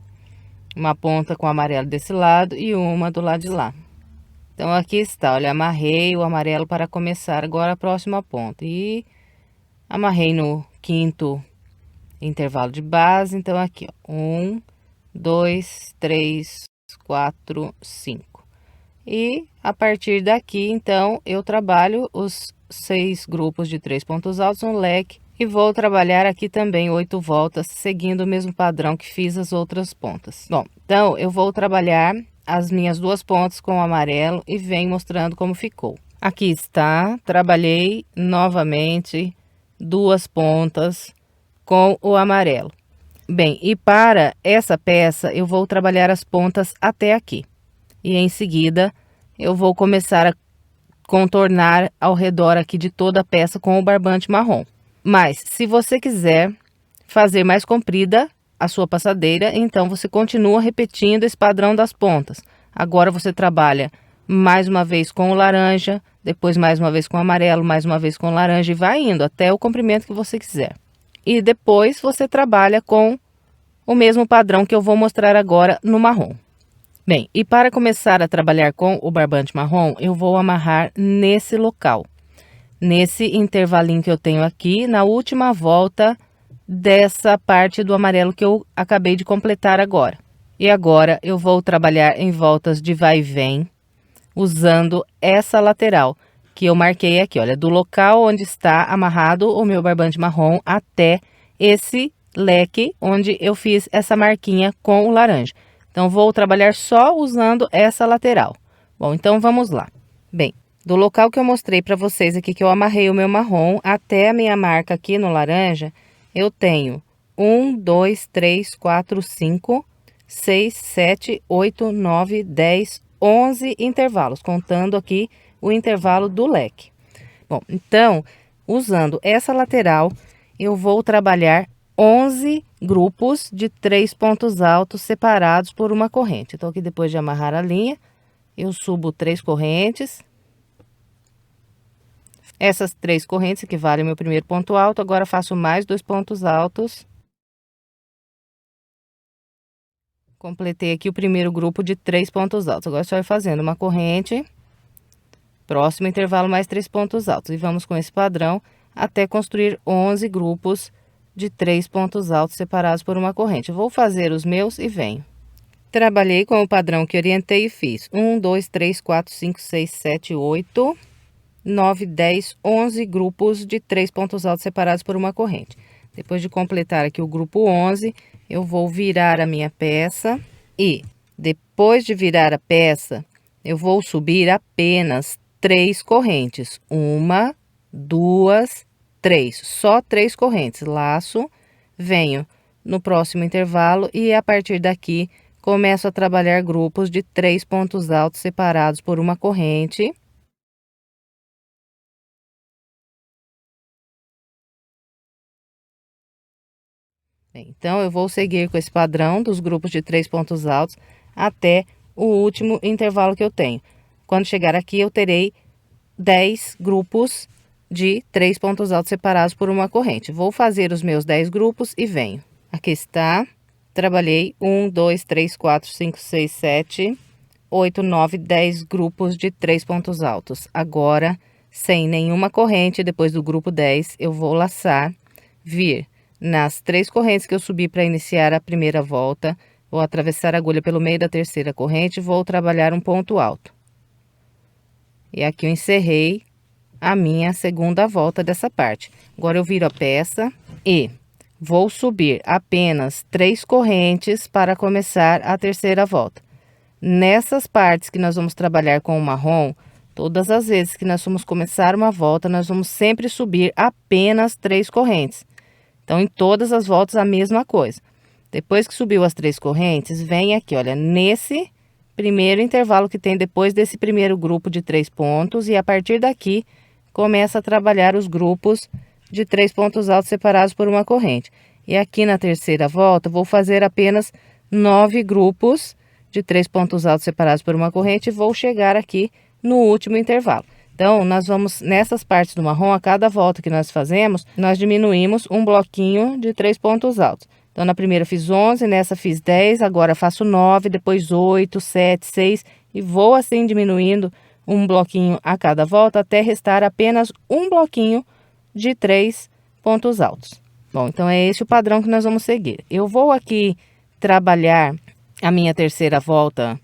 uma ponta com amarelo desse lado e uma do lado de lá. Então, aqui está, olha, amarrei o amarelo para começar agora a próxima ponta. E amarrei no quinto intervalo de base. Então, aqui, ó, 1, 2, 3, 4, 5. E a partir daqui, então, eu trabalho os 6 grupos de 3 pontos altos no leque. E vou trabalhar aqui também 8 voltas, seguindo o mesmo padrão que fiz as outras pontas. Bom, então, eu vou trabalhar as minhas duas pontas com o amarelo e venho mostrando como ficou. Aqui está, trabalhei novamente duas pontas com o amarelo. Bem, e para essa peça eu vou trabalhar as pontas até aqui. E em seguida eu vou começar a contornar ao redor aqui de toda a peça com o barbante marrom. Mas se você quiser fazer mais comprida a sua passadeira, então você continua repetindo esse padrão das pontas. Agora você trabalha mais uma vez com o laranja, depois mais uma vez com o amarelo, mais uma vez com o laranja e vai indo até o comprimento que você quiser. E depois você trabalha com o mesmo padrão que eu vou mostrar agora no marrom. Bem, e para começar a trabalhar com o barbante marrom, eu vou amarrar nesse local. Nesse intervalinho que eu tenho aqui, na última volta dessa parte do amarelo que eu acabei de completar agora. E agora eu vou trabalhar em voltas de vai e vem, usando essa lateral que eu marquei aqui, olha, do local onde está amarrado o meu barbante marrom até esse leque onde eu fiz essa marquinha com o laranja. Então, vou trabalhar só usando essa lateral. Bom, então vamos lá. Bem, do local que eu mostrei para vocês aqui, que eu amarrei o meu marrom, até a minha marca aqui no laranja, eu tenho 1, 2, 3, 4, 5, 6, 7, 8, 9, 10, 11 intervalos, contando aqui o intervalo do leque. Bom, então, usando essa lateral, eu vou trabalhar 11 grupos de 3 pontos altos separados por uma corrente. Então, aqui depois de amarrar a linha, eu subo 3 correntes. Essas 3 correntes equivalem ao meu primeiro ponto alto. Agora, faço mais 2 pontos altos. Completei aqui o primeiro grupo de 3 pontos altos. Agora, só ir fazendo uma corrente. Próximo intervalo, mais 3 pontos altos. E vamos com esse padrão até construir 11 grupos de 3 pontos altos separados por uma corrente. Vou fazer os meus e venho. Trabalhei com o padrão que orientei e fiz. 1, 2, 3, 4, 5, 6, 7, 8... 9, 10, 11 grupos de 3 pontos altos separados por uma corrente. Depois de completar aqui o grupo 11, eu vou virar a minha peça e depois de virar a peça, eu vou subir apenas 3 correntes. 1, 2, 3. Só 3 correntes. Laço, venho no próximo intervalo e a partir daqui começo a trabalhar grupos de 3 pontos altos separados por uma corrente. Bem, então, eu vou seguir com esse padrão dos grupos de 3 pontos altos até o último intervalo que eu tenho. Quando chegar aqui, eu terei 10 grupos de 3 pontos altos separados por uma corrente. Vou fazer os meus 10 grupos e venho. Aqui está. Trabalhei 1, 2, 3, 4, 5, 6, 7, 8, 9, 10 grupos de 3 pontos altos. Agora, sem nenhuma corrente, depois do grupo 10, eu vou laçar, vir nas 3 correntes que eu subi para iniciar a primeira volta, vou atravessar a agulha pelo meio da terceira corrente e vou trabalhar um ponto alto. E aqui eu encerrei a minha segunda volta dessa parte. Agora, eu viro a peça e vou subir apenas 3 correntes para começar a terceira volta. Nessas partes que nós vamos trabalhar com o marrom, todas as vezes que nós vamos começar uma volta, nós vamos sempre subir apenas 3 correntes. Então, em todas as voltas, a mesma coisa. Depois que subiu as 3 correntes, vem aqui, olha, nesse primeiro intervalo que tem depois desse primeiro grupo de 3 pontos. E a partir daqui, começa a trabalhar os grupos de 3 pontos altos separados por uma corrente. E aqui na terceira volta, vou fazer apenas 9 grupos de 3 pontos altos separados por uma corrente e vou chegar aqui no último intervalo. Então, nós vamos, nessas partes do marrom, a cada volta que nós fazemos, nós diminuímos um bloquinho de 3 pontos altos. Então, na primeira fiz 11, nessa fiz 10, agora faço 9, depois 8, 7, 6 e vou assim diminuindo um bloquinho a cada volta até restar apenas um bloquinho de 3 pontos altos. Bom, então é esse o padrão que nós vamos seguir. Eu vou aqui trabalhar a minha terceira volta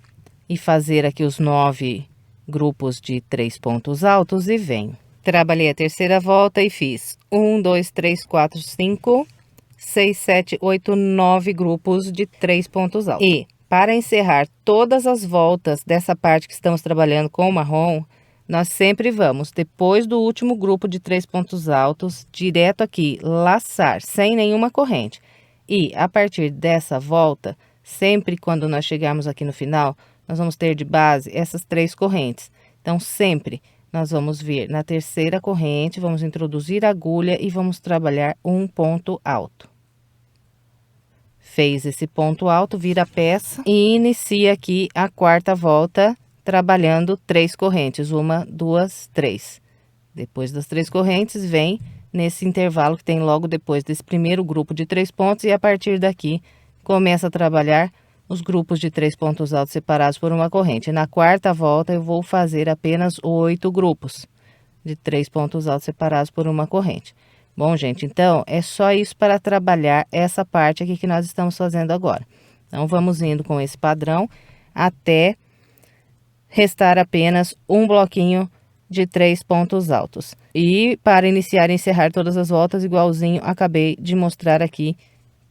e fazer aqui os 9 grupos de 3 pontos altos e venho. Trabalhei a terceira volta e fiz 1, 2, 3, 4, 5, 6, 7, 8, 9 grupos de 3 pontos altos. E para encerrar todas as voltas dessa parte que estamos trabalhando com o marrom, nós sempre vamos, depois do último grupo de 3 pontos altos, direto aqui, laçar, sem nenhuma corrente. E a partir dessa volta, sempre quando nós chegarmos aqui no final, nós vamos ter de base essas 3 correntes. Então, sempre nós vamos vir na terceira corrente, vamos introduzir a agulha e vamos trabalhar um ponto alto. Fez esse ponto alto, vira a peça e inicia aqui a quarta volta, trabalhando 3 correntes, 1, 2, 3. Depois das 3 correntes, vem nesse intervalo que tem logo depois desse primeiro grupo de 3 pontos e a partir daqui começa a trabalhar os grupos de 3 pontos altos separados por uma corrente. Na quarta volta, eu vou fazer apenas 8 grupos de 3 pontos altos separados por uma corrente. Bom, gente, então, é só isso para trabalhar essa parte aqui que nós estamos fazendo agora. Então, vamos indo com esse padrão até restar apenas um bloquinho de 3 pontos altos. E para iniciar e encerrar todas as voltas, igualzinho acabei de mostrar aqui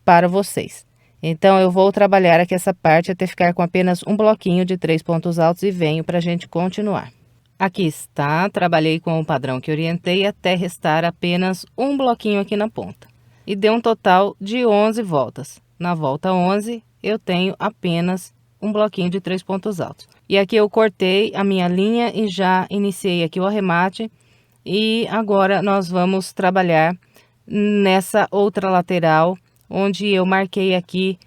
para vocês. Então, eu vou trabalhar aqui essa parte até ficar com apenas um bloquinho de 3 pontos altos e venho para a gente continuar. Aqui está, trabalhei com o padrão que orientei até restar apenas um bloquinho aqui na ponta. E deu um total de 11 voltas. Na volta 11, eu tenho apenas um bloquinho de 3 pontos altos. E aqui eu cortei a minha linha e já iniciei aqui o arremate. E agora nós vamos trabalhar nessa outra lateral, onde eu marquei aqui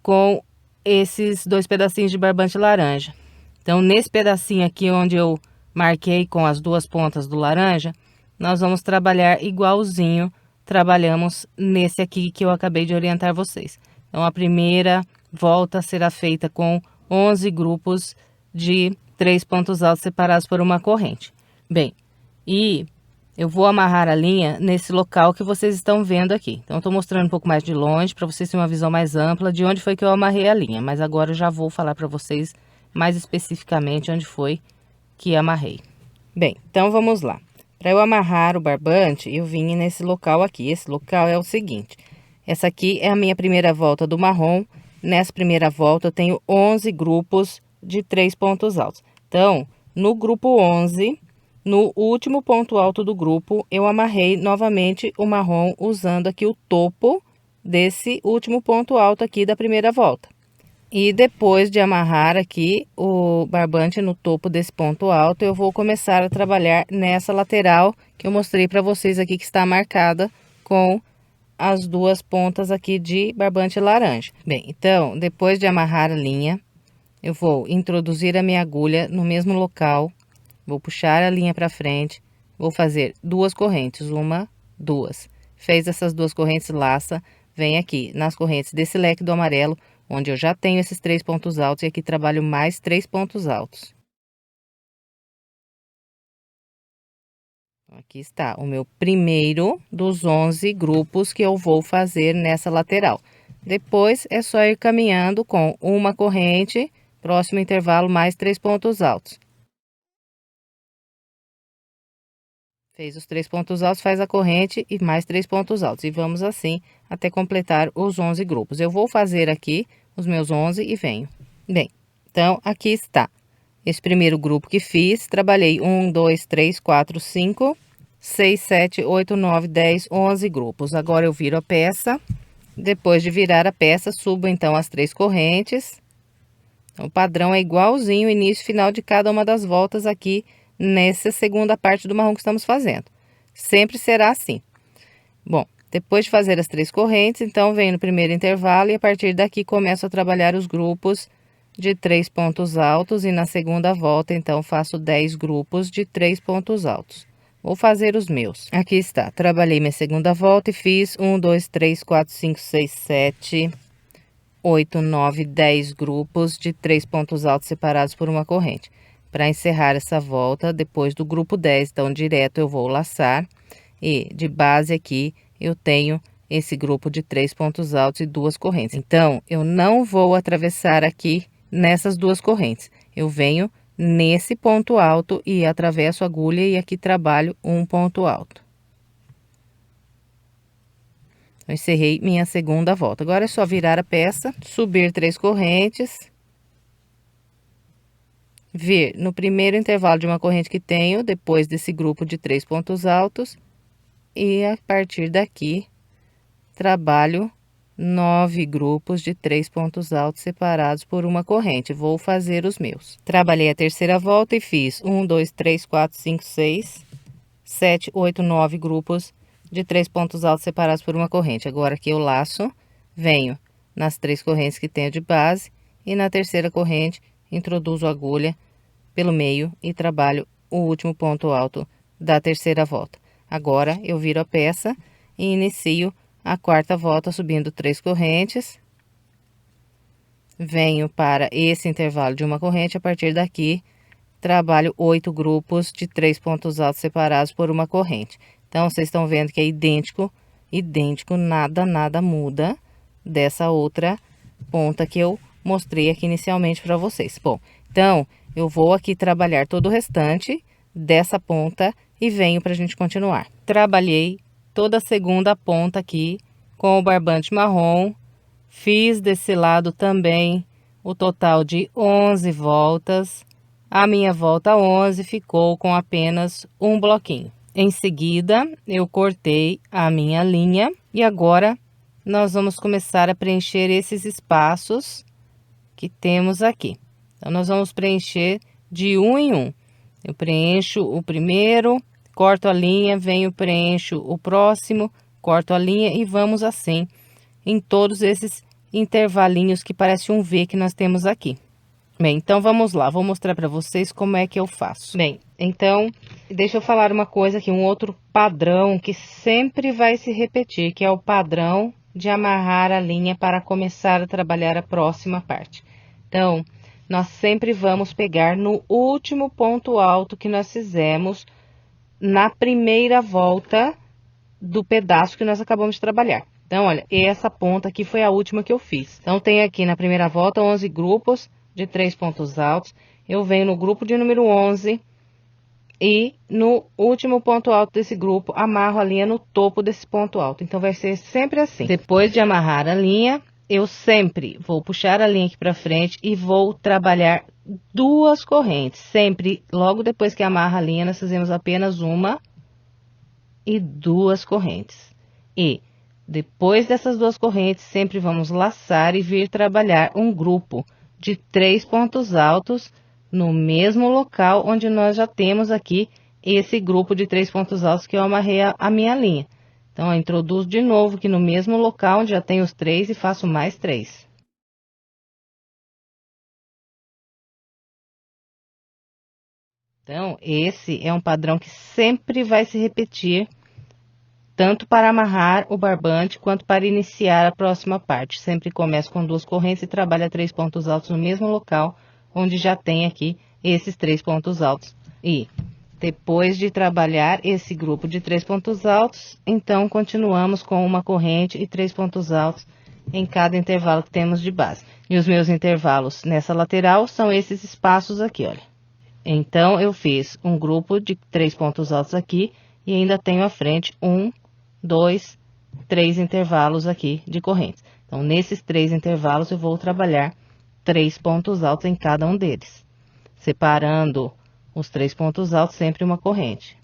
com esses 2 pedacinhos de barbante laranja. Então, nesse pedacinho aqui onde eu marquei com as 2 pontas do laranja, nós vamos trabalhar igualzinho trabalhamos nesse aqui que eu acabei de orientar vocês. Então, a primeira volta será feita com 11 grupos de 3 pontos altos separados por uma corrente. Bem, e eu vou amarrar a linha nesse local que vocês estão vendo aqui. Então, eu tô mostrando um pouco mais de longe para vocês terem uma visão mais ampla de onde foi que eu amarrei a linha. Mas agora eu já vou falar para vocês mais especificamente onde foi que amarrei. Bem, então vamos lá. Para eu amarrar o barbante, eu vim nesse local aqui. Esse local é o seguinte: essa aqui é a minha primeira volta do marrom. Nessa primeira volta, eu tenho 11 grupos de 3 pontos altos. Então, no grupo 11, no último ponto alto do grupo, eu amarrei novamente o marrom usando aqui o topo desse último ponto alto aqui da primeira volta. E depois de amarrar aqui o barbante no topo desse ponto alto, eu vou começar a trabalhar nessa lateral que eu mostrei para vocês aqui, que está marcada com as 2 pontas aqui de barbante laranja. Bem, então, depois de amarrar a linha, eu vou introduzir a minha agulha no mesmo local, vou puxar a linha para frente, vou fazer 2 correntes, 1, 2. Fez essas 2 correntes, laça, vem aqui nas correntes desse leque do amarelo, onde eu já tenho esses 3 pontos altos, e aqui trabalho mais 3 pontos altos. Aqui está o meu primeiro dos 11 grupos que eu vou fazer nessa lateral. Depois, é só ir caminhando com uma corrente, próximo intervalo, mais 3 pontos altos. Fez os 3 pontos altos, faz a corrente e mais 3 pontos altos. E vamos assim até completar os 11 grupos. Eu vou fazer aqui os meus 11 e venho. Bem, então, aqui está. Esse primeiro grupo que fiz, trabalhei 1, 2, 3, 4, 5, 6, 7, 8, 9, 10, 11 grupos. Agora, eu viro a peça. Depois de virar a peça, subo, então, as 3 correntes. Então, o padrão é igualzinho, início e final de cada uma das voltas aqui, nessa segunda parte do marrom que estamos fazendo. Sempre será assim. Bom, Depois de fazer as 3 correntes, então venho no primeiro intervalo e a partir daqui começo a trabalhar os grupos de 3 pontos altos e na segunda volta, então, faço 10 grupos de 3 pontos altos. Vou fazer os meus. Aqui está, trabalhei minha segunda volta e fiz 1, 2, 3, 4, 5, 6, 7, 8, 9, 10 grupos de 3 pontos altos separados por uma corrente. Para encerrar essa volta, depois do grupo 10, então, direto eu vou laçar e de base aqui eu tenho esse grupo de 3 pontos altos e 2 correntes. Então, eu não vou atravessar aqui nessas 2 correntes. Eu venho nesse ponto alto e atravesso a agulha e aqui trabalho um ponto alto. Eu encerrei minha segunda volta. Agora é só virar a peça, subir 3 correntes, vir no primeiro intervalo de uma corrente que tenho, depois desse grupo de 3 pontos altos, e a partir daqui, trabalho 9 grupos de 3 pontos altos separados por uma corrente. Vou fazer os meus. Trabalhei a terceira volta e fiz 1, 2, 3, 4, 5, 6, 7, 8, 9 grupos de 3 pontos altos separados por uma corrente. Agora que eu laço, venho nas 3 correntes que tenho de base e na terceira corrente introduzo a agulha pelo meio e trabalho o último ponto alto da terceira volta. Agora eu viro a peça e inicio a quarta volta subindo 3 correntes. Venho para esse intervalo de uma corrente, a partir daqui trabalho 8 grupos de 3 pontos altos separados por uma corrente. Então, vocês estão vendo que é idêntico, nada muda dessa outra ponta que eu mostrei aqui inicialmente para vocês. Bom, então, eu vou aqui trabalhar todo o restante dessa ponta e venho para a gente continuar. Trabalhei toda a segunda ponta aqui com o barbante marrom, fiz desse lado também o total de 11 voltas. A minha volta 11 ficou com apenas um bloquinho. Em seguida, eu cortei a minha linha e agora nós vamos começar a preencher esses espaços que temos aqui. Então, nós vamos preencher de um em um. Eu preencho o primeiro, corto a linha, venho, preencho o próximo, corto a linha e vamos assim em todos esses intervalinhos que parece um V que nós temos aqui. Bem, então vamos lá, vou mostrar para vocês como é que eu faço. Bem, então, deixa eu falar uma coisa aqui, um outro padrão que sempre vai se repetir, que é o padrão de amarrar a linha para começar a trabalhar a próxima parte. Então, nós sempre vamos pegar no último ponto alto que nós fizemos na primeira volta do pedaço que nós acabamos de trabalhar. Então, olha, essa ponta aqui foi a última que eu fiz. Então, tem aqui na primeira volta 11 grupos de 3 pontos altos. Eu venho no grupo de número 11 e no último ponto alto desse grupo, amarro a linha no topo desse ponto alto. Então, vai ser sempre assim. Depois de amarrar a linha, eu sempre vou puxar a linha aqui pra frente e vou trabalhar 2 correntes. Sempre, logo depois que amarra a linha, nós fazemos apenas uma e 2 correntes. E depois dessas 2 correntes, sempre vamos laçar e vir trabalhar um grupo de 3 pontos altos no mesmo local onde nós já temos aqui esse grupo de 3 pontos altos que eu amarrei a minha linha. Então, eu introduzo de novo aqui no mesmo local onde já tem os 3 e faço mais 3. Então, esse é um padrão que sempre vai se repetir, tanto para amarrar o barbante quanto para iniciar a próxima parte. Sempre começo com 2 correntes e trabalho 3 pontos altos no mesmo local, onde já tem aqui esses 3 pontos altos. E depois de trabalhar esse grupo de 3 pontos altos, então continuamos com uma corrente e 3 pontos altos em cada intervalo que temos de base. E os meus intervalos nessa lateral são esses espaços aqui, olha. Então, eu fiz um grupo de 3 pontos altos aqui e ainda tenho à frente 1, 2, 3 intervalos aqui de correntes. Então, nesses 3 intervalos, eu vou trabalhar 3 pontos altos em cada um deles, separando os 3 pontos altos sempre uma corrente.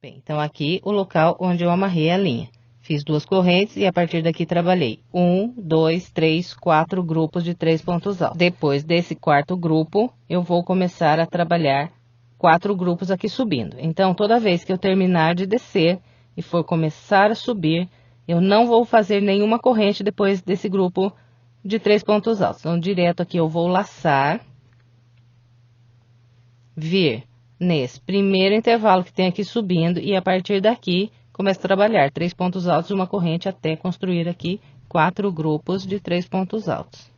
Bem, então aqui o local onde eu amarrei a linha. Fiz 2 correntes e a partir daqui trabalhei 1, 2, 3, 4 grupos de 3 pontos altos. Depois desse quarto grupo, eu vou começar a trabalhar 4 grupos aqui subindo. Então, toda vez que eu terminar de descer e for começar a subir, eu não vou fazer nenhuma corrente depois desse grupo de 3 pontos altos. Então, direto aqui eu vou laçar, vir nesse primeiro intervalo que tem aqui subindo e a partir daqui começo a trabalhar 3 pontos altos, uma corrente até construir aqui 4 grupos de 3 pontos altos.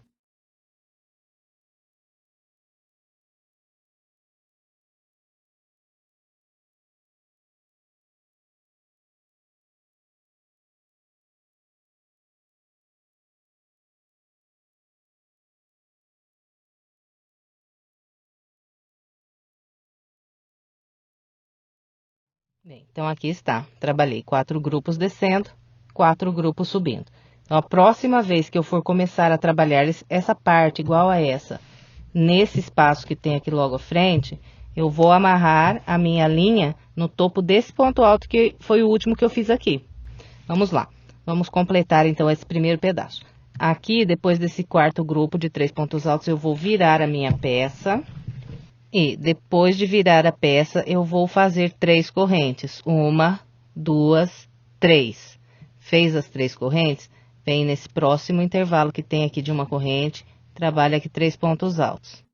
Bem, então aqui está, trabalhei 4 grupos descendo, 4 grupos subindo. Então, a próxima vez que eu for começar a trabalhar essa parte igual a essa, nesse espaço que tem aqui logo à frente, eu vou amarrar a minha linha no topo desse ponto alto que foi o último que eu fiz aqui. Vamos lá, vamos completar então esse primeiro pedaço. Aqui, depois desse quarto grupo de 3 pontos altos, eu vou virar a minha peça. E depois de virar a peça, eu vou fazer 3 correntes. 1, 2, 3. Fez as 3 correntes, vem nesse próximo intervalo que tem aqui de uma corrente, trabalha aqui 3 pontos altos.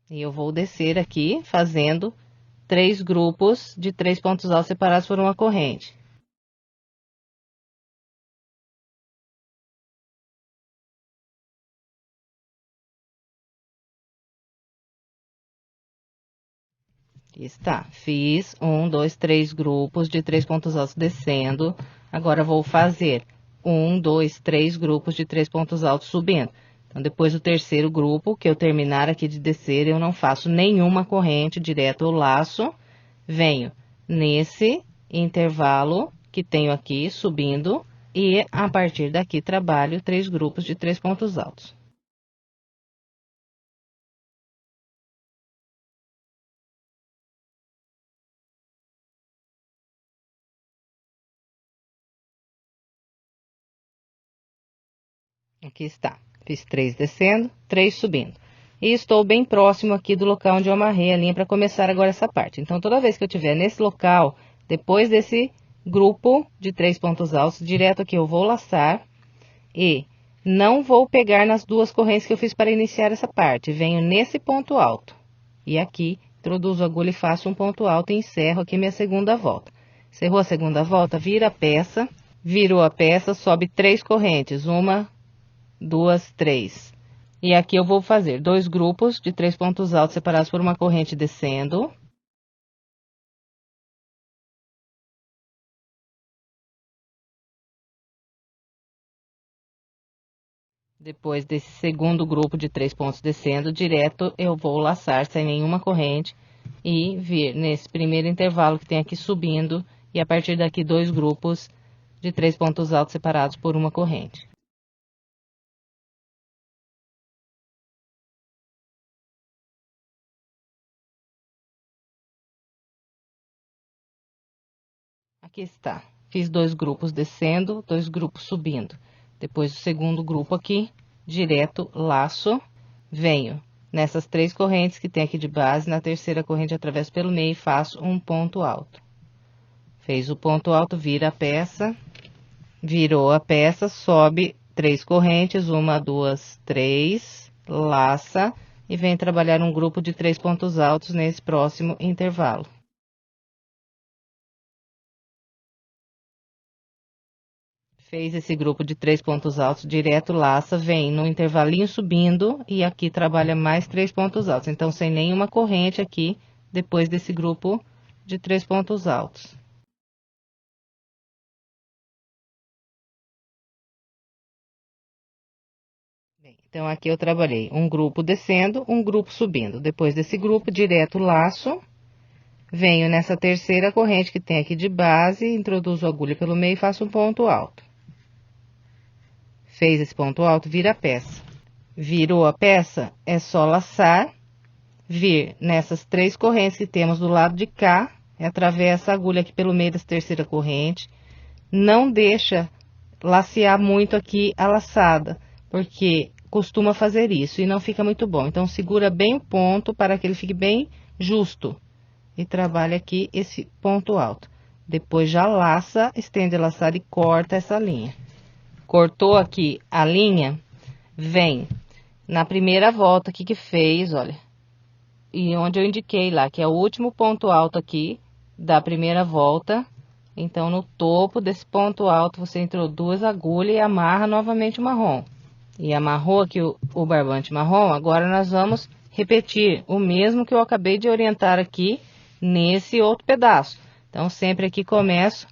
E eu vou descer aqui fazendo 3 grupos de 3 pontos altos separados por uma corrente. Está, fiz 1, 2, 3 grupos de 3 pontos altos descendo. Agora vou fazer 1, 2, 3 grupos de 3 pontos altos subindo. Então, depois do terceiro grupo, que eu terminar aqui de descer, eu não faço nenhuma corrente, direto eu laço, venho nesse intervalo que tenho aqui subindo e a partir daqui trabalho 3 grupos de 3 pontos altos. Aqui está, fiz 3 descendo, 3 subindo. E estou bem próximo aqui do local onde eu amarrei a linha para começar agora essa parte. Então, toda vez que eu estiver nesse local, depois desse grupo de 3 pontos altos, direto aqui eu vou laçar e não vou pegar nas 2 correntes que eu fiz para iniciar essa parte. Venho nesse ponto alto e aqui introduzo a agulha e faço um ponto alto e encerro aqui minha segunda volta. Encerrou a segunda volta, vira a peça, virou a peça, sobe 3 correntes, 1, 2, 3. E aqui eu vou fazer 2 grupos de 3 pontos altos separados por uma corrente descendo. Depois desse segundo grupo de 3 pontos descendo, direto eu vou laçar sem nenhuma corrente e vir nesse primeiro intervalo que tem aqui subindo e a partir daqui 2 grupos de 3 pontos altos separados por uma corrente. Aqui está, fiz 2 grupos descendo, 2 grupos subindo. Depois do segundo grupo aqui, direto, laço, venho nessas 3 correntes que tem aqui de base, na terceira corrente atravesso pelo meio e faço um ponto alto. Fez o ponto alto, vira a peça, virou a peça, sobe 3 correntes, 1, 2, 3, laça e vem trabalhar um grupo de 3 pontos altos nesse próximo intervalo. Fez esse grupo de 3 pontos altos, direto laça, vem no intervalinho subindo e aqui trabalha mais 3 pontos altos. Então, sem nenhuma corrente aqui, depois desse grupo de 3 pontos altos. Bem, então, aqui eu trabalhei um grupo descendo, um grupo subindo. Depois desse grupo, direto laço, venho nessa terceira corrente que tem aqui de base, introduzo a agulha pelo meio e faço um ponto alto. Fez esse ponto alto, vira a peça. Virou a peça, é só laçar, vir nessas 3 correntes que temos do lado de cá, atravessa a agulha aqui pelo meio dessa terceira corrente. Não deixa lacear muito aqui a laçada, porque costuma fazer isso e não fica muito bom. Então, segura bem o ponto para que ele fique bem justo. E trabalha aqui esse ponto alto. Depois já laça, estende a laçada e corta essa linha. Cortou aqui a linha, vem na primeira volta aqui que fez, olha. E onde eu indiquei lá, que é o último ponto alto aqui da primeira volta. Então, no topo desse ponto alto, você introduz a agulha e amarra novamente o marrom. E amarrou aqui o barbante marrom, agora nós vamos repetir o mesmo que eu acabei de orientar aqui nesse outro pedaço. Então, sempre aqui começo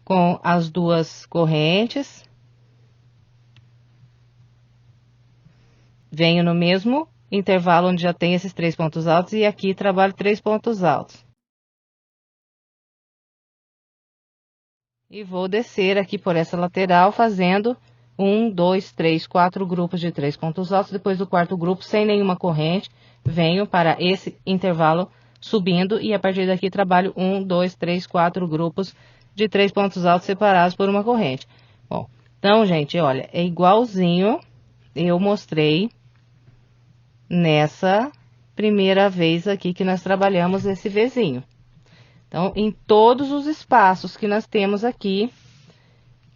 com as duas correntes. Venho no mesmo intervalo onde já tem esses 3 pontos altos e aqui trabalho 3 pontos altos. E vou descer aqui por essa lateral fazendo 1, 2, 3, 4 grupos de 3 pontos altos. Depois do quarto grupo, sem nenhuma corrente, venho para esse intervalo subindo e a partir daqui trabalho 1, 2, 3, 4 grupos de 3 pontos altos separados por uma corrente. Bom, então, gente, olha, é igualzinho eu mostrei nessa primeira vez aqui que nós trabalhamos esse Vzinho. Então, em todos os espaços que nós temos aqui,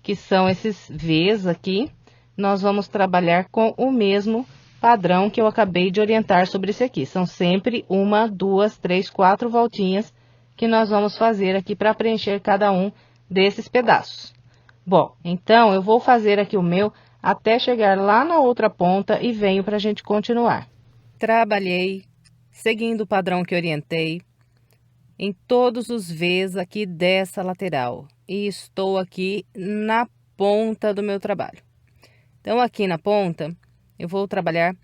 que são esses Vs aqui, nós vamos trabalhar com o mesmo padrão que eu acabei de orientar sobre esse aqui. São sempre 1, 2, 3, 4 voltinhas que nós vamos fazer aqui para preencher cada um desses pedaços. Bom, então eu vou fazer aqui o meu até chegar lá na outra ponta e venho para a gente continuar. Trabalhei seguindo o padrão que orientei em todos os Vs aqui dessa lateral e estou aqui na ponta do meu trabalho. Então, aqui na ponta, eu vou trabalhar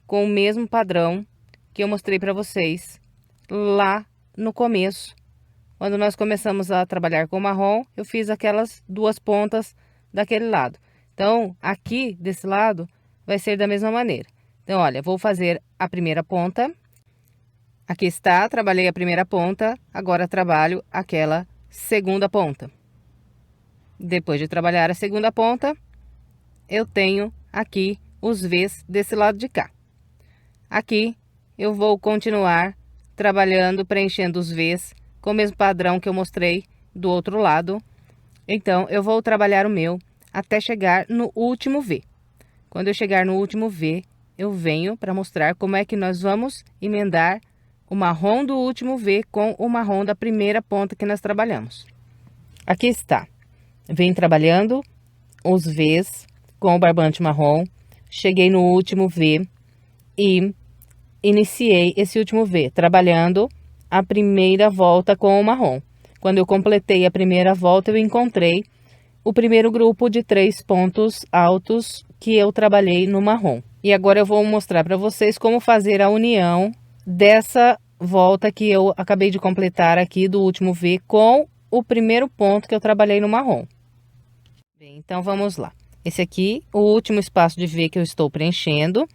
com o mesmo padrão que eu mostrei para vocês lá no começo. Quando nós começamos a trabalhar com marrom, eu fiz aquelas duas pontas daquele lado. Então, aqui desse lado, vai ser da mesma maneira. Então, olha, vou fazer a primeira ponta. Aqui está, trabalhei a primeira ponta, agora trabalho aquela segunda ponta. Depois de trabalhar a segunda ponta, eu tenho aqui os Vs desse lado de cá. Aqui eu vou continuar trabalhando, preenchendo os Vs com o mesmo padrão que eu mostrei do outro lado. Então, eu vou trabalhar o meu até chegar no último V. Quando eu chegar no último V, eu venho para mostrar como é que nós vamos emendar o marrom do último V com o marrom da primeira ponta que nós trabalhamos. Aqui está. Venho trabalhando os Vs com o barbante marrom. Cheguei no último V e iniciei esse último V, trabalhando a primeira volta com o marrom. Quando eu completei a primeira volta, eu encontrei o primeiro grupo de 3 pontos altos que eu trabalhei no marrom. E agora eu vou mostrar para vocês como fazer a união dessa volta que eu acabei de completar aqui do último V com o primeiro ponto que eu trabalhei no marrom. Bem, então vamos lá. Esse aqui, o último espaço de V que eu estou preenchendo,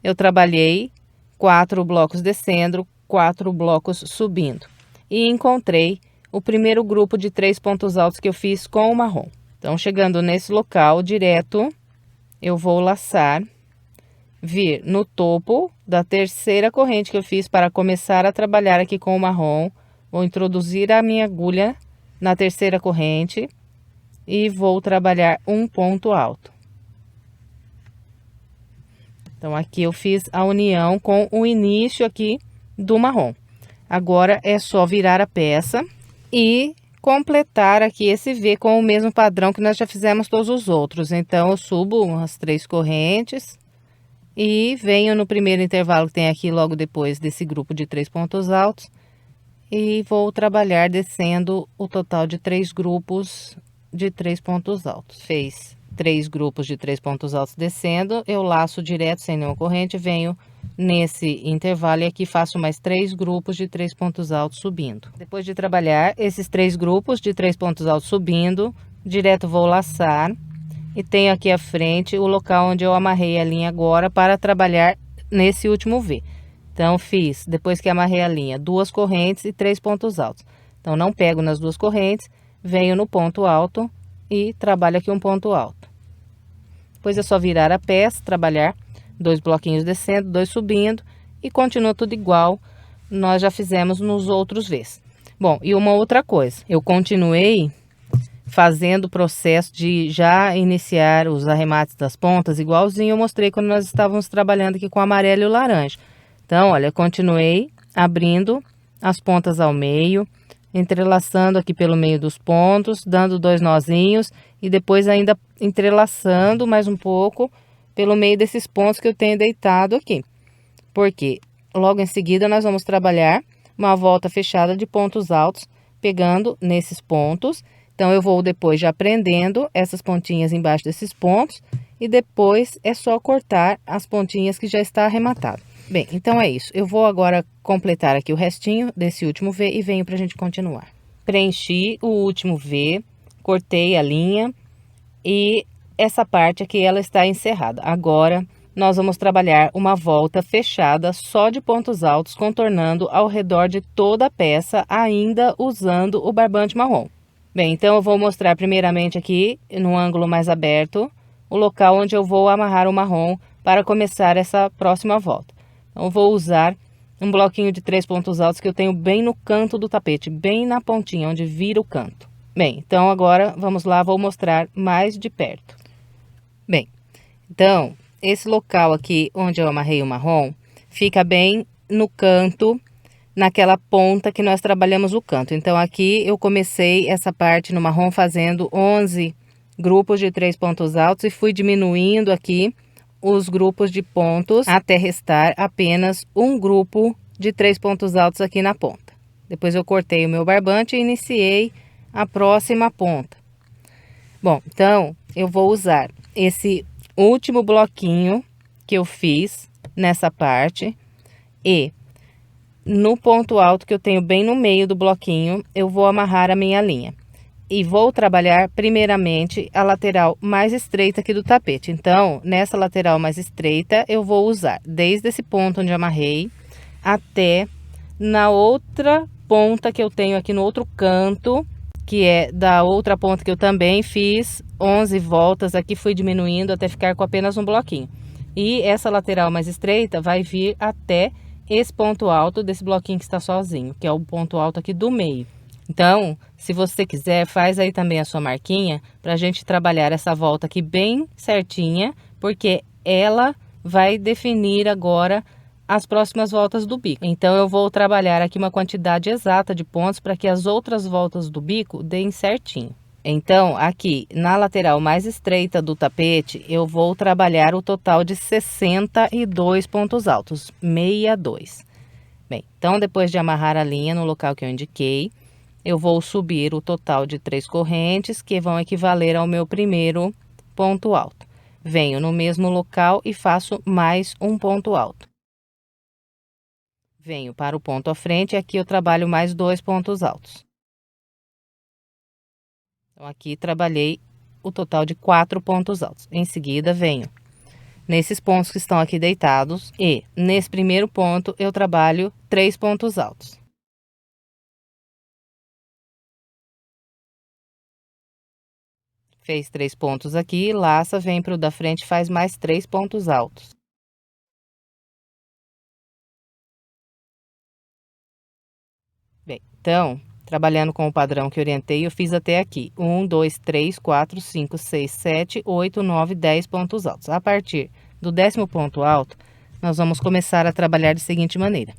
eu trabalhei 4 blocos descendo, 4 blocos subindo. E encontrei o primeiro grupo de 3 pontos altos que eu fiz com o marrom. Então, chegando nesse local direto, eu vou laçar, vir no topo da terceira corrente que eu fiz para começar a trabalhar aqui com o marrom. Vou introduzir a minha agulha na terceira corrente e vou trabalhar um ponto alto. Então, aqui eu fiz a união com o início aqui do marrom. Agora, é só virar a peça e completar aqui esse V com o mesmo padrão que nós já fizemos todos os outros. Então, eu subo as 3 correntes e venho no primeiro intervalo que tem aqui logo depois desse grupo de 3 pontos altos. E vou trabalhar descendo o total de 3 grupos de 3 pontos altos. Fez 3 grupos de 3 pontos altos descendo, eu laço direto sem nenhuma corrente, venho nesse intervalo e aqui faço mais 3 grupos de 3 pontos altos subindo. Depois de trabalhar esses 3 grupos de 3 pontos altos subindo, direto vou laçar e tenho aqui à frente o local onde eu amarrei a linha agora para trabalhar nesse último V. Então, fiz, depois que amarrei a linha, 2 correntes e 3 pontos altos. Então, não pego nas duas correntes, venho no ponto alto e trabalho aqui um ponto alto. Depois é só virar a peça, trabalhar 2 bloquinhos descendo, 2 subindo e continua tudo igual nós já fizemos nos outros vezes. Bom, e uma outra coisa, eu continuei fazendo o processo de já iniciar os arremates das pontas, igualzinho eu mostrei quando nós estávamos trabalhando aqui com o amarelo e o laranja. Então, olha, continuei abrindo as pontas ao meio, entrelaçando aqui pelo meio dos pontos, dando 2 nozinhos e depois ainda entrelaçando mais um pouco pelo meio desses pontos que eu tenho deitado aqui. Porque logo em seguida nós vamos trabalhar uma volta fechada de pontos altos, pegando nesses pontos. Então, eu vou depois já prendendo essas pontinhas embaixo desses pontos e depois é só cortar as pontinhas que já está arrematado. Bem, então é isso. Eu vou agora completar aqui o restinho desse último V e venho para a gente continuar. Preenchi o último V, cortei a linha e essa parte aqui ela está encerrada. Agora, nós vamos trabalhar uma volta fechada só de pontos altos, contornando ao redor de toda a peça, ainda usando o barbante marrom. Bem, então eu vou mostrar primeiramente aqui, no ângulo mais aberto, o local onde eu vou amarrar o marrom para começar essa próxima volta. Então, eu vou usar um bloquinho de 3 pontos altos que eu tenho bem no canto do tapete, bem na pontinha, onde vira o canto. Bem, então agora vamos lá, vou mostrar mais de perto. Bem, então, esse local aqui onde eu amarrei o marrom, fica bem no canto, naquela ponta que nós trabalhamos o canto. Então, aqui eu comecei essa parte no marrom fazendo 11 grupos de 3 pontos altos e fui diminuindo aqui os grupos de pontos até restar apenas um grupo de 3 pontos altos aqui na ponta. Depois eu cortei o meu barbante e iniciei a próxima ponta. Bom, então eu vou usar esse último bloquinho que eu fiz nessa parte e no ponto alto que eu tenho bem no meio do bloquinho, eu vou amarrar a minha linha. E vou trabalhar primeiramente a lateral mais estreita aqui do tapete. Então, nessa lateral mais estreita, eu vou usar desde esse ponto onde amarrei até na outra ponta que eu tenho aqui no outro canto, que é da outra ponta que eu também fiz 11 voltas aqui, fui diminuindo até ficar com apenas um bloquinho. E essa lateral mais estreita vai vir até esse ponto alto desse bloquinho que está sozinho, que é o ponto alto aqui do meio. Então, se você quiser, faz aí também a sua marquinha para a gente trabalhar essa volta aqui bem certinha, porque ela vai definir agora as próximas voltas do bico. Então, eu vou trabalhar aqui uma quantidade exata de pontos para que as outras voltas do bico deem certinho. Então, aqui na lateral mais estreita do tapete, eu vou trabalhar o total de 62 pontos altos, 62. Bem, então depois de amarrar a linha no local que eu indiquei, eu vou subir o total de 3 correntes, que vão equivaler ao meu primeiro ponto alto. Venho no mesmo local e faço mais um ponto alto. Venho para o ponto à frente e aqui eu trabalho mais 2 pontos altos. Então, aqui trabalhei o total de 4 pontos altos. Em seguida, venho nesses pontos que estão aqui deitados e nesse primeiro ponto eu trabalho 3 pontos altos. Fez 3 pontos aqui, laça, vem para o da frente, faz mais 3 pontos altos. Bem, então, trabalhando com o padrão que orientei, eu fiz até aqui 1, 2, 3, 4, 5, 6, 7, 8, 9, 10 pontos altos. A partir do 10º ponto alto, nós vamos começar a trabalhar da seguinte maneira.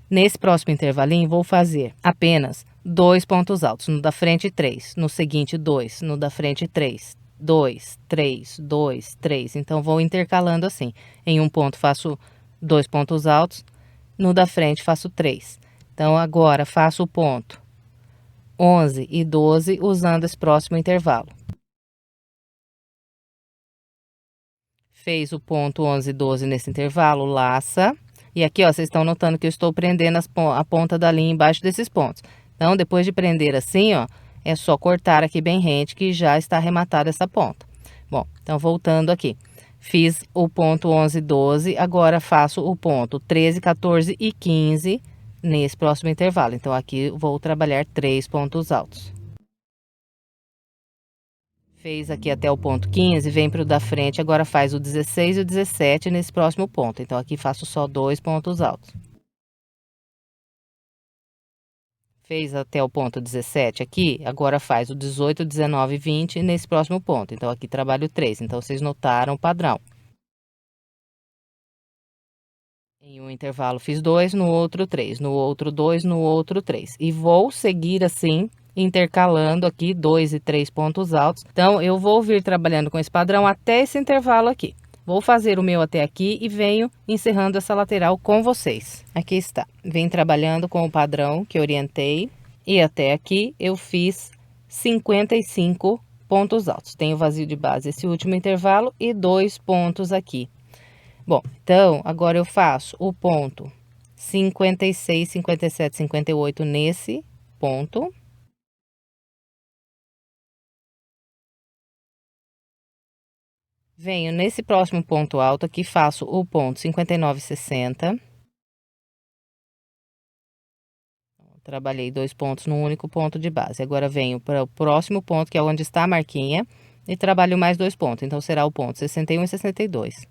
Nesse próximo intervalinho, vou fazer apenas 2 pontos altos, no da frente 3, no seguinte 2, no da frente 3, 2, 3, 2, 3. Então, vou intercalando assim. Em um ponto faço 2 pontos altos, no da frente faço 3. Então, agora faço o ponto 11 e 12 usando esse próximo intervalo. Fez o ponto 11 e 12 nesse intervalo, laça. E aqui, ó, vocês estão notando que eu estou prendendo a ponta da linha embaixo desses pontos. Então, depois de prender assim, ó, é só cortar aqui bem rente que já está arrematada essa ponta. Bom, então voltando aqui. Fiz o ponto 11 e 12, agora faço o ponto 13, 14 e 15 nesse próximo intervalo. Então, aqui vou trabalhar 3 pontos altos. Fez aqui até o ponto 15, vem para o da frente, agora faz o 16 e o 17 nesse próximo ponto. Então, aqui faço só 2 pontos altos. Fez até o ponto 17 aqui, agora faz o 18, 19 e 20 nesse próximo ponto. Então, aqui trabalho 3. Então, vocês notaram o padrão. Em um intervalo fiz 2, no outro 3, no outro 2, no outro 3. E vou seguir assim, intercalando aqui 2 e 3 pontos altos. Então, eu vou vir trabalhando com esse padrão até esse intervalo aqui. Vou fazer o meu até aqui e venho encerrando essa lateral com vocês. Aqui está. Venho trabalhando com o padrão que orientei. E até aqui eu fiz 55 pontos altos. Tenho vazio de base esse último intervalo e 2 pontos aqui. Bom, então, agora eu faço o ponto 56, 57, 58 nesse ponto. Venho nesse próximo ponto alto aqui, faço o ponto 59, 60. Trabalhei 2 pontos no único ponto de base. Agora venho para o próximo ponto, que é onde está a marquinha, e trabalho mais 2 pontos. Então, será o ponto 61 e 62.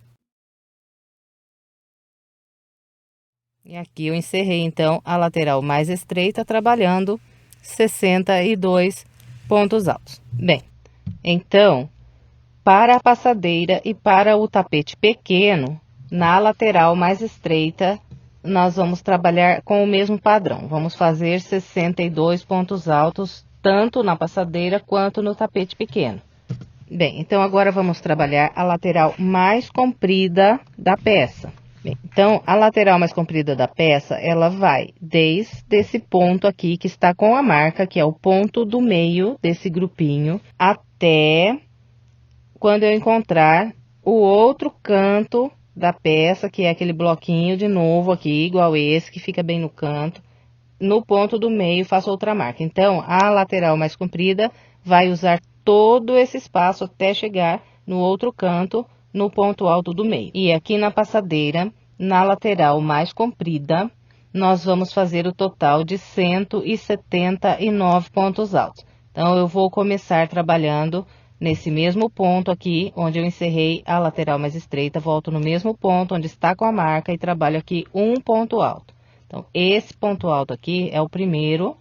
E aqui eu encerrei, então, a lateral mais estreita, trabalhando 62 pontos altos. Bem, então, para a passadeira e para o tapete pequeno, na lateral mais estreita, nós vamos trabalhar com o mesmo padrão. Vamos fazer 62 pontos altos, tanto na passadeira quanto no tapete pequeno. Bem, então agora vamos trabalhar a lateral mais comprida da peça. Bem, então, a lateral mais comprida da peça, ela vai desde esse ponto aqui que está com a marca, que é o ponto do meio desse grupinho, até quando eu encontrar o outro canto da peça, que é aquele bloquinho de novo aqui, igual esse, que fica bem no canto. No ponto do meio, faço outra marca. Então, a lateral mais comprida vai usar todo esse espaço até chegar no outro canto, no ponto alto do meio. E aqui na passadeira, na lateral mais comprida, nós vamos fazer o total de 179 pontos altos. Então, eu vou começar trabalhando nesse mesmo ponto aqui, onde eu encerrei a lateral mais estreita, volto no mesmo ponto onde está com a marca e trabalho aqui um ponto alto. Então, esse ponto alto aqui é o primeiro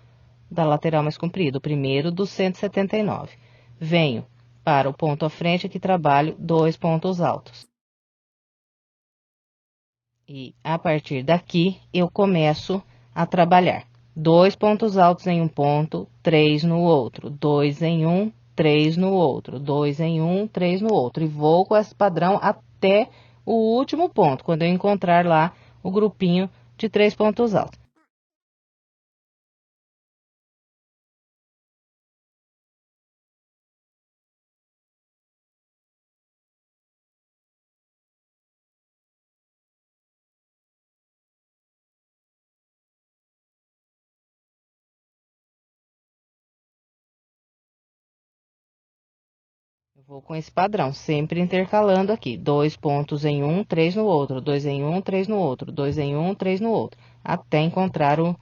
da lateral mais comprida, o primeiro dos 179. Venho para o ponto à frente aqui, trabalho 2 pontos altos. E a partir daqui, eu começo a trabalhar 2 pontos altos em um ponto, 3 no outro, 2 em um, 3 no outro, 2 em um, 3 no outro. E vou com esse padrão até o último ponto, quando eu encontrar lá o grupinho de 3 pontos altos. Eu vou com esse padrão, sempre intercalando aqui. 2 pontos em um, 3 no outro, 2 em um, 3 no outro, 2 em um, 3 no outro. Até encontrar o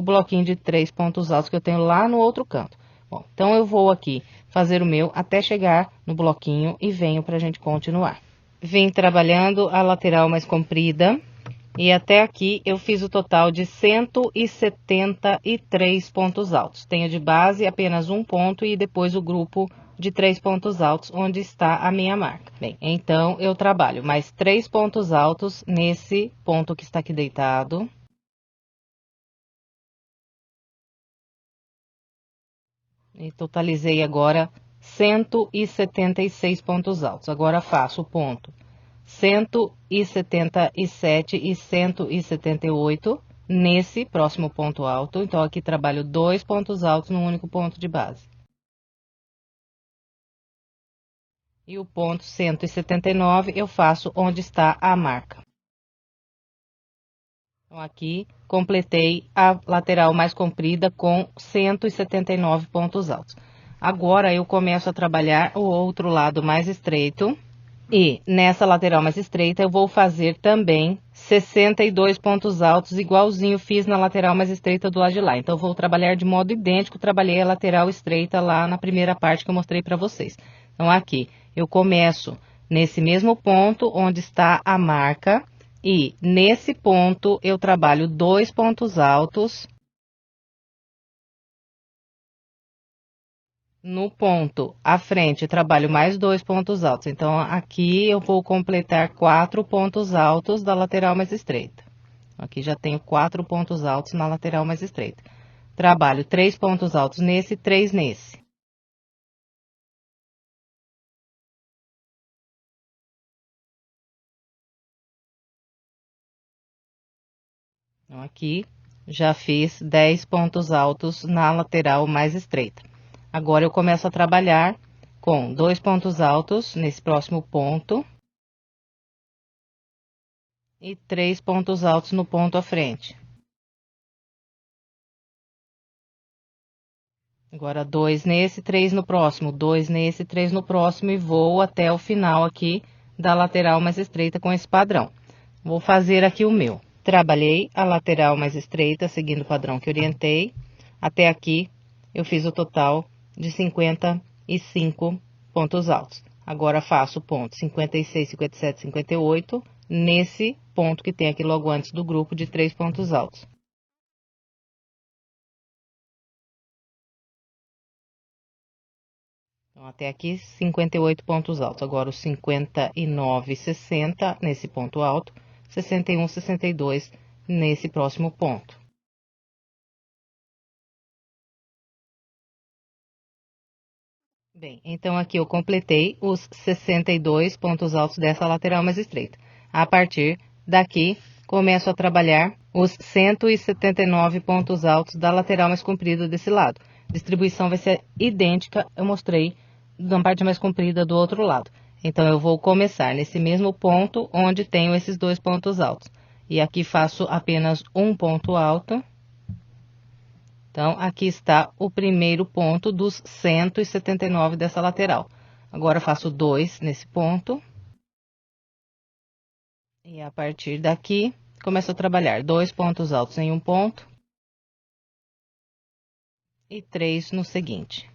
bloquinho de 3 pontos altos que eu tenho lá no outro canto. Bom, então eu vou aqui fazer o meu até chegar no bloquinho e venho pra gente continuar. Vim trabalhando a lateral mais comprida. E até aqui eu fiz o total de 173 pontos altos. Tenho de base apenas um ponto e depois o grupo de 3 pontos altos, onde está a minha marca. Bem, então eu trabalho mais 3 pontos altos nesse ponto que está aqui deitado. E totalizei agora 176 pontos altos. Agora faço o ponto 177 e 178 nesse próximo ponto alto. Então, aqui trabalho 2 pontos altos no único ponto de base. E o ponto 179 eu faço onde está a marca. Então, aqui completei a lateral mais comprida com 179 pontos altos. Agora, eu começo a trabalhar o outro lado mais estreito. E nessa lateral mais estreita eu vou fazer também 62 pontos altos, igualzinho fiz na lateral mais estreita do lado de lá. Então, eu vou trabalhar de modo idêntico, trabalhei a lateral estreita lá na primeira parte que eu mostrei para vocês. Então, aqui, eu começo nesse mesmo ponto onde está a marca e nesse ponto eu trabalho 2 pontos altos. No ponto à frente, trabalho mais 2 pontos altos. Então, aqui eu vou completar 4 pontos altos da lateral mais estreita. Aqui já tenho 4 pontos altos na lateral mais estreita. Trabalho 3 pontos altos nesse, 3 nesse. Então, aqui já fiz 10 pontos altos na lateral mais estreita. Agora, eu começo a trabalhar com 2 pontos altos nesse próximo ponto. E 3 pontos altos no ponto à frente. Agora, 2 nesse, 3 no próximo, 2 nesse, 3 no próximo e vou até o final aqui da lateral mais estreita com esse padrão. Vou fazer aqui o meu. Trabalhei a lateral mais estreita, seguindo o padrão que orientei. Até aqui, eu fiz o total de 55 pontos altos. Agora, faço o ponto 56, 57, 58, nesse ponto que tem aqui logo antes do grupo de 3 pontos altos. Então, até aqui, 58 pontos altos. Agora, os 59 e 60 nesse ponto alto, 61, 62 nesse próximo ponto. Bem, então aqui eu completei os 62 pontos altos dessa lateral mais estreita. A partir daqui, começo a trabalhar os 179 pontos altos da lateral mais comprida desse lado. A distribuição vai ser idêntica, eu mostrei na parte mais comprida do outro lado. Então, eu vou começar nesse mesmo ponto onde tenho esses 2 pontos altos. E aqui faço apenas um ponto alto. Então, aqui está o primeiro ponto dos 179 dessa lateral. Agora, faço 2 nesse ponto. E a partir daqui, começo a trabalhar 2 pontos altos em um ponto. E 3 no seguinte.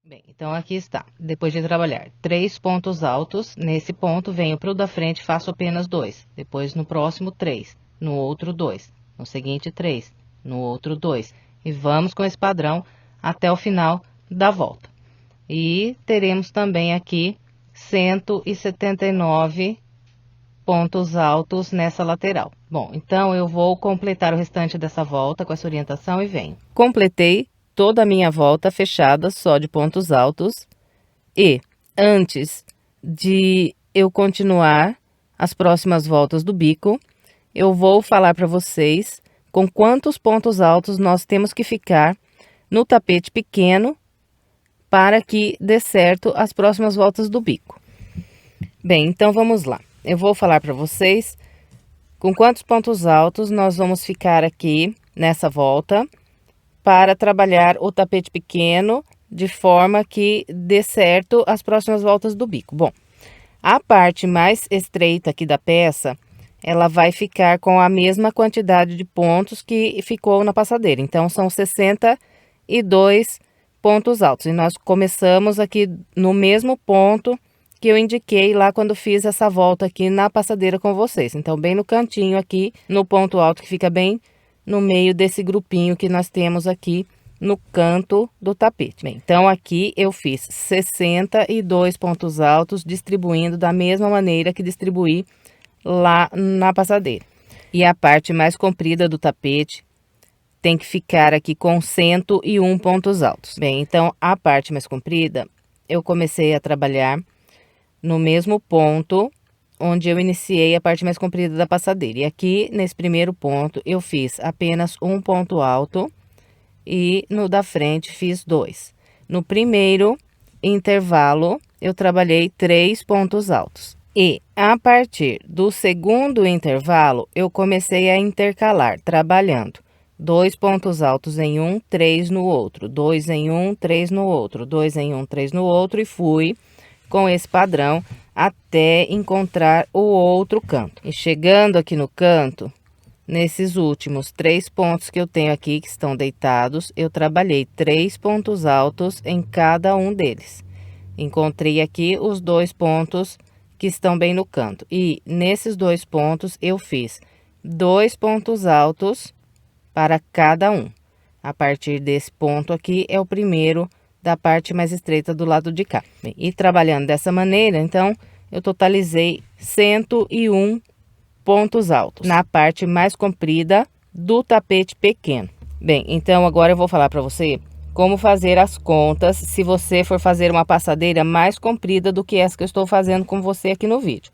Bem, então aqui está. Depois de trabalhar 3 pontos altos, nesse ponto venho para o da frente, faço apenas 2. Depois no próximo 3, no outro 2, no seguinte 3, no outro 2. E vamos com esse padrão até o final da volta. E teremos também aqui 179 pontos altos nessa lateral. Bom, então eu vou completar o restante dessa volta com essa orientação e venho. Completei toda a minha volta fechada só de pontos altos e antes de eu continuar as próximas voltas do bico, eu vou falar para vocês com quantos pontos altos nós temos que ficar no tapete pequeno para que dê certo as próximas voltas do bico. Bem, então vamos lá. Eu vou falar para vocês com quantos pontos altos nós vamos ficar aqui nessa volta para trabalhar o tapete pequeno de forma que dê certo as próximas voltas do bico. Bom, a parte mais estreita aqui da peça, ela vai ficar com a mesma quantidade de pontos que ficou na passadeira. Então, são 62 pontos altos. E nós começamos aqui no mesmo ponto que eu indiquei lá quando fiz essa volta aqui na passadeira com vocês. Então, bem no cantinho aqui, no ponto alto que fica bem no meio desse grupinho que nós temos aqui no canto do tapete. Bem, então, aqui eu fiz 62 pontos altos, distribuindo da mesma maneira que distribuí lá na passadeira. E a parte mais comprida do tapete tem que ficar aqui com 101 pontos altos. Bem, então, a parte mais comprida, eu comecei a trabalhar no mesmo ponto onde eu iniciei a parte mais comprida da passadeira. E aqui, nesse primeiro ponto, eu fiz apenas um ponto alto e no da frente fiz 2. No primeiro intervalo, eu trabalhei 3 pontos altos. E a partir do segundo intervalo, eu comecei a intercalar, trabalhando 2 pontos altos em um, 3 no outro, 2 em um, 3 no outro, 2 em um, 3 no outro, e fui com esse padrão até encontrar o outro canto. E chegando aqui no canto, nesses últimos 3 pontos que eu tenho aqui, que estão deitados, eu trabalhei 3 pontos altos em cada um deles. Encontrei aqui os 2 pontos que estão bem no canto. E nesses 2 pontos, eu fiz 2 pontos altos para cada um. A partir desse ponto aqui, é o primeiro da parte mais estreita do lado de cá. Bem, e trabalhando dessa maneira, então, eu totalizei 101 pontos altos na parte mais comprida do tapete pequeno. Bem, então agora eu vou falar para você como fazer as contas se você for fazer uma passadeira mais comprida do que essa que eu estou fazendo com você aqui no vídeo.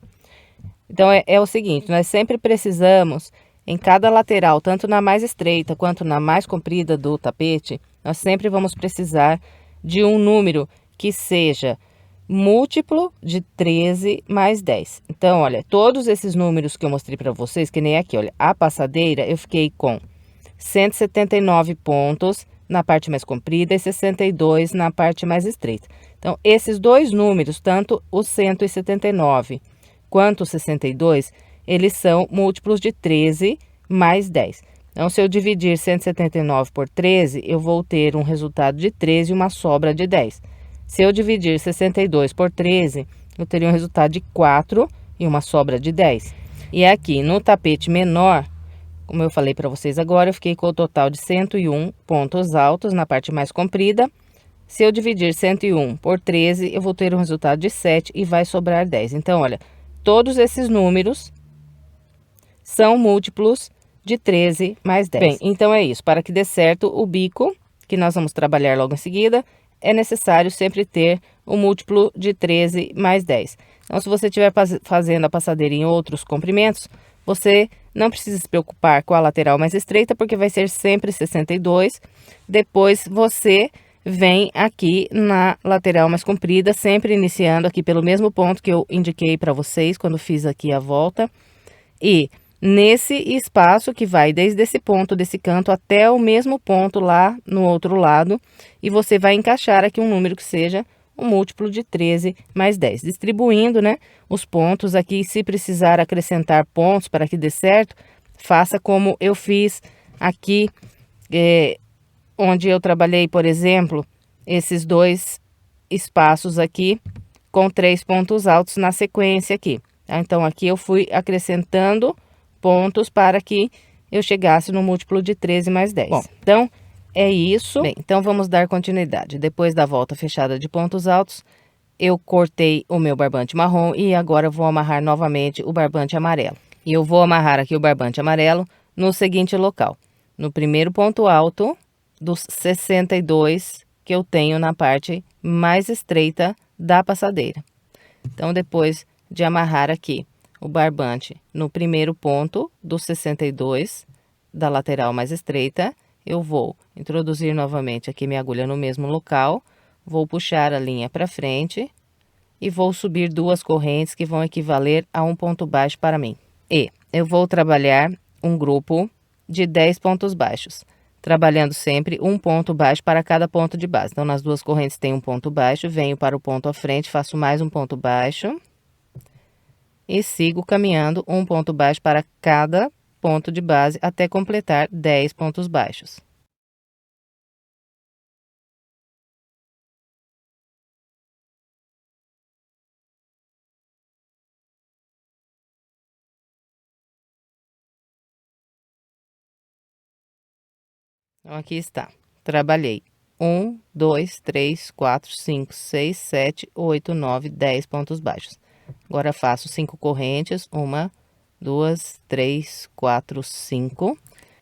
Então é o seguinte, nós sempre precisamos, em cada lateral, tanto na mais estreita quanto na mais comprida do tapete, nós sempre vamos precisar de um número que seja múltiplo de 13 mais 10. Então, olha, todos esses números que eu mostrei para vocês, que nem aqui, olha, a passadeira, eu fiquei com 179 pontos na parte mais comprida e 62 na parte mais estreita. Então, esses dois números, tanto o 179 quanto o 62, eles são múltiplos de 13 mais 10. Então, se eu dividir 179 por 13, eu vou ter um resultado de 13 e uma sobra de 10. Se eu dividir 62 por 13, eu teria um resultado de 4 e uma sobra de 10. E aqui no tapete menor, como eu falei para vocês agora, eu fiquei com o total de 101 pontos altos na parte mais comprida. Se eu dividir 101 por 13, eu vou ter um resultado de 7 e vai sobrar 10. Então, olha, todos esses números são múltiplos de 13 mais 10. Bem, então é isso. Para que dê certo o bico, que nós vamos trabalhar logo em seguida, é necessário sempre ter o múltiplo de 13 mais 10. Então, se você estiver fazendo a passadeira em outros comprimentos, você não precisa se preocupar com a lateral mais estreita, porque vai ser sempre 62. Depois, você vem aqui na lateral mais comprida, sempre iniciando aqui pelo mesmo ponto que eu indiquei para vocês quando fiz aqui a volta. E nesse espaço que vai desde esse ponto desse canto até o mesmo ponto lá no outro lado, e você vai encaixar aqui um número que seja um múltiplo de 13 mais 10, distribuindo, né, os pontos aqui. Se precisar acrescentar pontos para que dê certo, faça como eu fiz aqui, onde eu trabalhei, por exemplo, esses 2 espaços aqui com 3 pontos altos na sequência aqui, tá? Então, aqui eu fui acrescentando pontos para que eu chegasse no múltiplo de 13 mais 10. Bom, então, é isso. Bem, então vamos dar continuidade. Depois da volta fechada de pontos altos, eu cortei o meu barbante marrom e agora eu vou amarrar novamente o barbante amarelo. E eu vou amarrar aqui o barbante amarelo no seguinte local. No primeiro ponto alto dos 62 que eu tenho na parte mais estreita da passadeira. Então, depois de amarrar aqui o barbante no primeiro ponto dos 62 da lateral mais estreita, eu vou introduzir novamente aqui minha agulha no mesmo local, vou puxar a linha para frente e vou subir 2 correntes que vão equivaler a um ponto baixo para mim. E eu vou trabalhar um grupo de 10 pontos baixos, trabalhando sempre um ponto baixo para cada ponto de base. Então, nas 2 correntes tem um ponto baixo, venho para o ponto à frente, faço mais um ponto baixo e sigo caminhando um ponto baixo para cada ponto de base até completar 10 pontos baixos. Então, aqui está. Trabalhei 1, 2, 3, 4, 5, 6, 7, 8, 9, 10 pontos baixos. Agora faço 5 correntes, 1, 2, 3, 4, 5.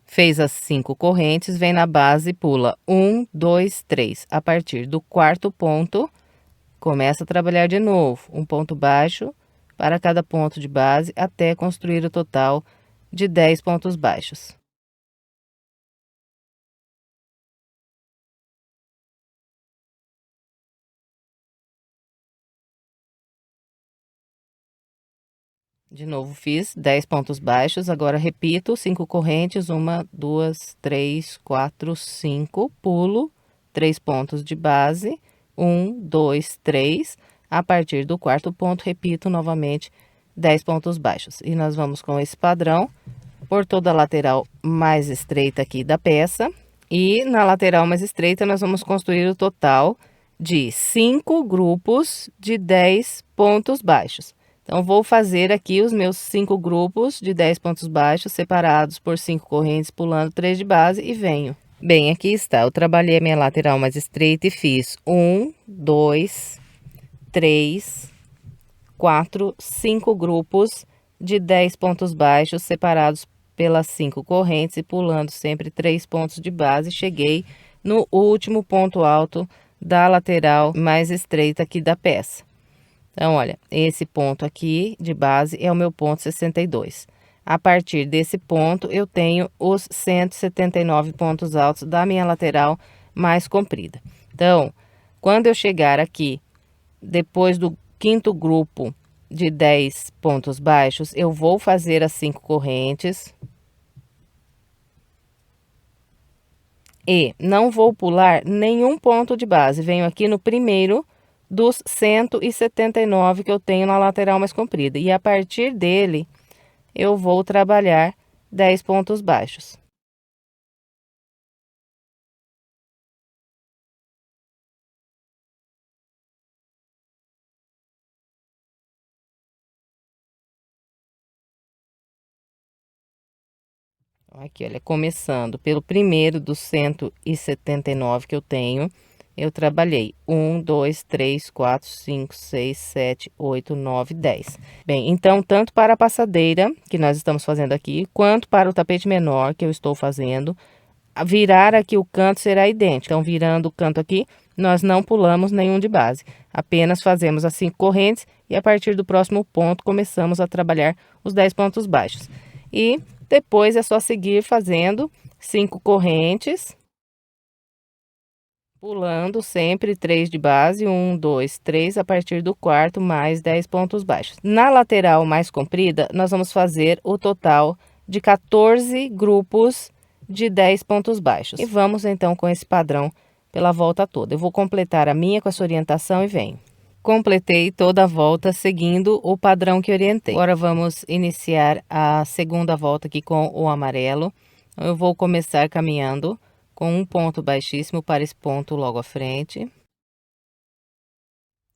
Fez as 5 correntes, vem na base, pula 1, 2, 3. A partir do quarto ponto, começa a trabalhar de novo, um ponto baixo para cada ponto de base, até construir o total de 10 pontos baixos. De novo, fiz 10 pontos baixos, agora repito 5 correntes, 1, 2, 3, 4, 5, pulo 3 pontos de base, 1, 2, 3, a partir do quarto ponto, repito novamente 10 pontos baixos. E nós vamos com esse padrão por toda a lateral mais estreita aqui da peça, e na lateral mais estreita nós vamos construir o total de 5 grupos de 10 pontos baixos. Então, vou fazer aqui os meus 5 grupos de 10 pontos baixos, separados por 5 correntes, pulando 3 de base e venho. Bem, aqui está, eu trabalhei a minha lateral mais estreita e fiz 1, 2, 3, 4, 5 grupos de 10 pontos baixos, separados pelas 5 correntes e pulando sempre 3 pontos de base. Cheguei no último ponto alto da lateral mais estreita aqui da peça. Então, olha, esse ponto aqui de base é o meu ponto 62. A partir desse ponto, eu tenho os 179 pontos altos da minha lateral mais comprida. Então, quando eu chegar aqui, depois do quinto grupo de 10 pontos baixos, eu vou fazer as 5 correntes. E não vou pular nenhum ponto de base. Venho aqui no primeiro dos 179 que eu tenho na lateral mais comprida. E a partir dele, eu vou trabalhar 10 pontos baixos. Aqui, olha, começando pelo primeiro dos 179 que eu tenho, eu trabalhei 1, 2, 3, 4, 5, 6, 7, 8, 9, 10. Bem, então, tanto para a passadeira, que nós estamos fazendo aqui, quanto para o tapete menor, que eu estou fazendo, virar aqui o canto será idêntico. Então, virando o canto aqui, nós não pulamos nenhum de base. Apenas fazemos as 5 correntes e a partir do próximo ponto, começamos a trabalhar os 10 pontos baixos. E depois é só seguir fazendo 5 correntes, pulando sempre 3 de base, 1, 2, 3, a partir do quarto, mais 10 pontos baixos. Na lateral mais comprida, nós vamos fazer o total de 14 grupos de 10 pontos baixos. E vamos então com esse padrão pela volta toda. Eu vou completar a minha com essa orientação e venho. Completei toda a volta seguindo o padrão que orientei. Agora vamos iniciar a segunda volta aqui com o amarelo. Eu vou começar caminhando com um ponto baixíssimo para esse ponto logo à frente.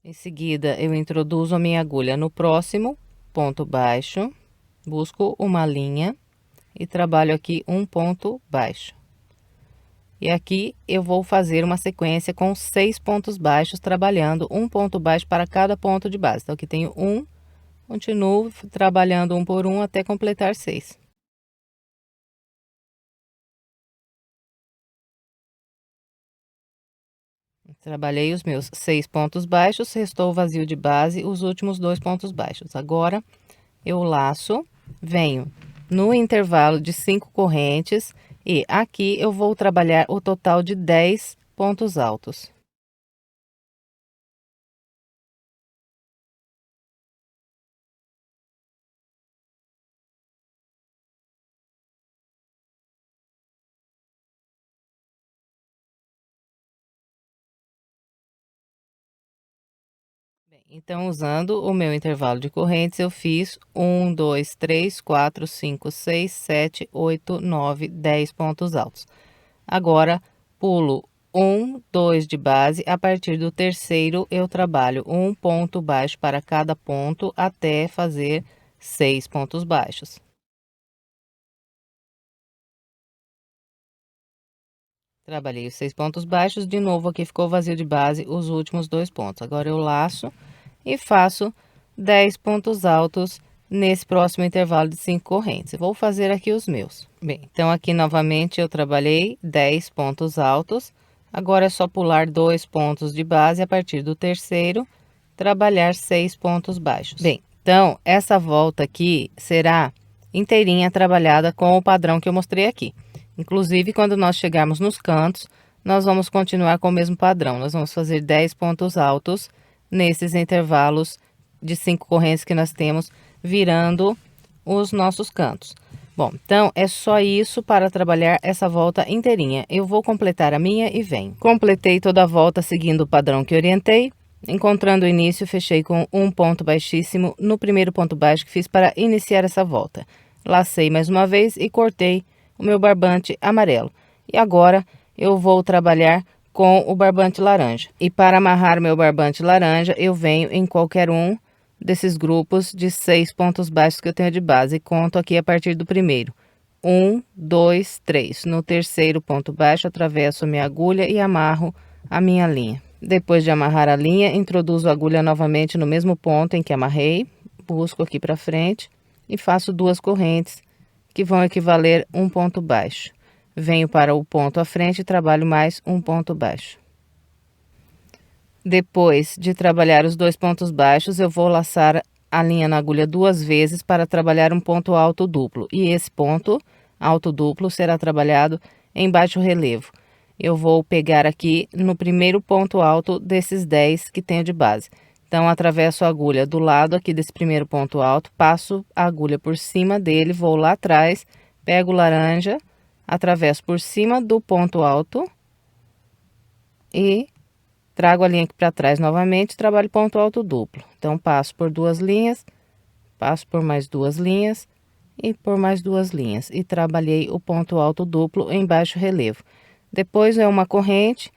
Em seguida, eu introduzo a minha agulha no próximo ponto baixo, busco uma linha e trabalho aqui um ponto baixo. E aqui eu vou fazer uma sequência com 6 pontos baixos, trabalhando um ponto baixo para cada ponto de base. Então, aqui tenho um, continuo trabalhando um por um até completar 6. Trabalhei os meus 6 pontos baixos, restou o vazio de base, os últimos 2 pontos baixos. Agora, eu laço, venho no intervalo de 5 correntes e aqui eu vou trabalhar o total de 10 pontos altos. Então, usando o meu intervalo de correntes, eu fiz 1, 2, 3, 4, 5, 6, 7, 8, 9, 10 pontos altos. Agora, pulo 1, 2 de base, a partir do terceiro eu trabalho um ponto baixo para cada ponto até fazer 6 pontos baixos. Trabalhei os 6 pontos baixos, de novo aqui ficou vazio de base os últimos 2 pontos. Agora eu laço e faço 10 pontos altos nesse próximo intervalo de 5 correntes. Eu vou fazer aqui os meus. Bem, então aqui novamente eu trabalhei 10 pontos altos. Agora é só pular 2 pontos de base, a partir do terceiro, trabalhar 6 pontos baixos. Bem, então essa volta aqui será inteirinha trabalhada com o padrão que eu mostrei aqui. Inclusive, quando nós chegarmos nos cantos, nós vamos continuar com o mesmo padrão. Nós vamos fazer 10 pontos altos nesses intervalos de 5 correntes que nós temos virando os nossos cantos. Bom, então é só isso para trabalhar essa volta inteirinha. Eu vou completar a minha e venho. Completei toda a volta seguindo o padrão que orientei. Encontrando o início, fechei com um ponto baixíssimo no primeiro ponto baixo que fiz para iniciar essa volta. Lacei mais uma vez e cortei o meu barbante amarelo. E agora eu vou trabalhar com o barbante laranja. E para amarrar meu barbante laranja, eu venho em qualquer um desses grupos de 6 pontos baixos que eu tenho de base. E conto aqui a partir do primeiro. 1, 2, 3. No terceiro ponto baixo, atravesso a minha agulha e amarro a minha linha. Depois de amarrar a linha, introduzo a agulha novamente no mesmo ponto em que amarrei. Busco aqui para frente e faço 2 correntes, que vão equivaler um ponto baixo. Venho para o ponto à frente e trabalho mais um ponto baixo. Depois de trabalhar os 2 pontos baixos, eu vou laçar a linha na agulha 2 vezes para trabalhar um ponto alto duplo. E esse ponto alto duplo será trabalhado em baixo relevo. Eu vou pegar aqui no primeiro ponto alto desses 10 que tenho de base. Então, atravesso a agulha do lado aqui desse primeiro ponto alto, passo a agulha por cima dele, vou lá atrás, pego o laranja, atravesso por cima do ponto alto e trago a linha aqui para trás novamente, trabalho ponto alto duplo. Então, passo por 2 linhas, passo por mais 2 linhas e por mais 2 linhas. E trabalhei o ponto alto duplo em baixo relevo. Depois é uma corrente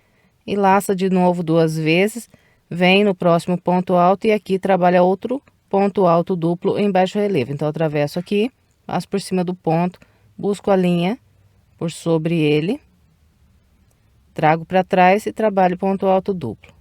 e laça de novo 2 vezes, vem no próximo ponto alto e aqui trabalha outro ponto alto duplo em baixo relevo. Então, atravesso aqui, passo por cima do ponto, busco a linha por sobre ele, trago para trás e trabalho ponto alto duplo.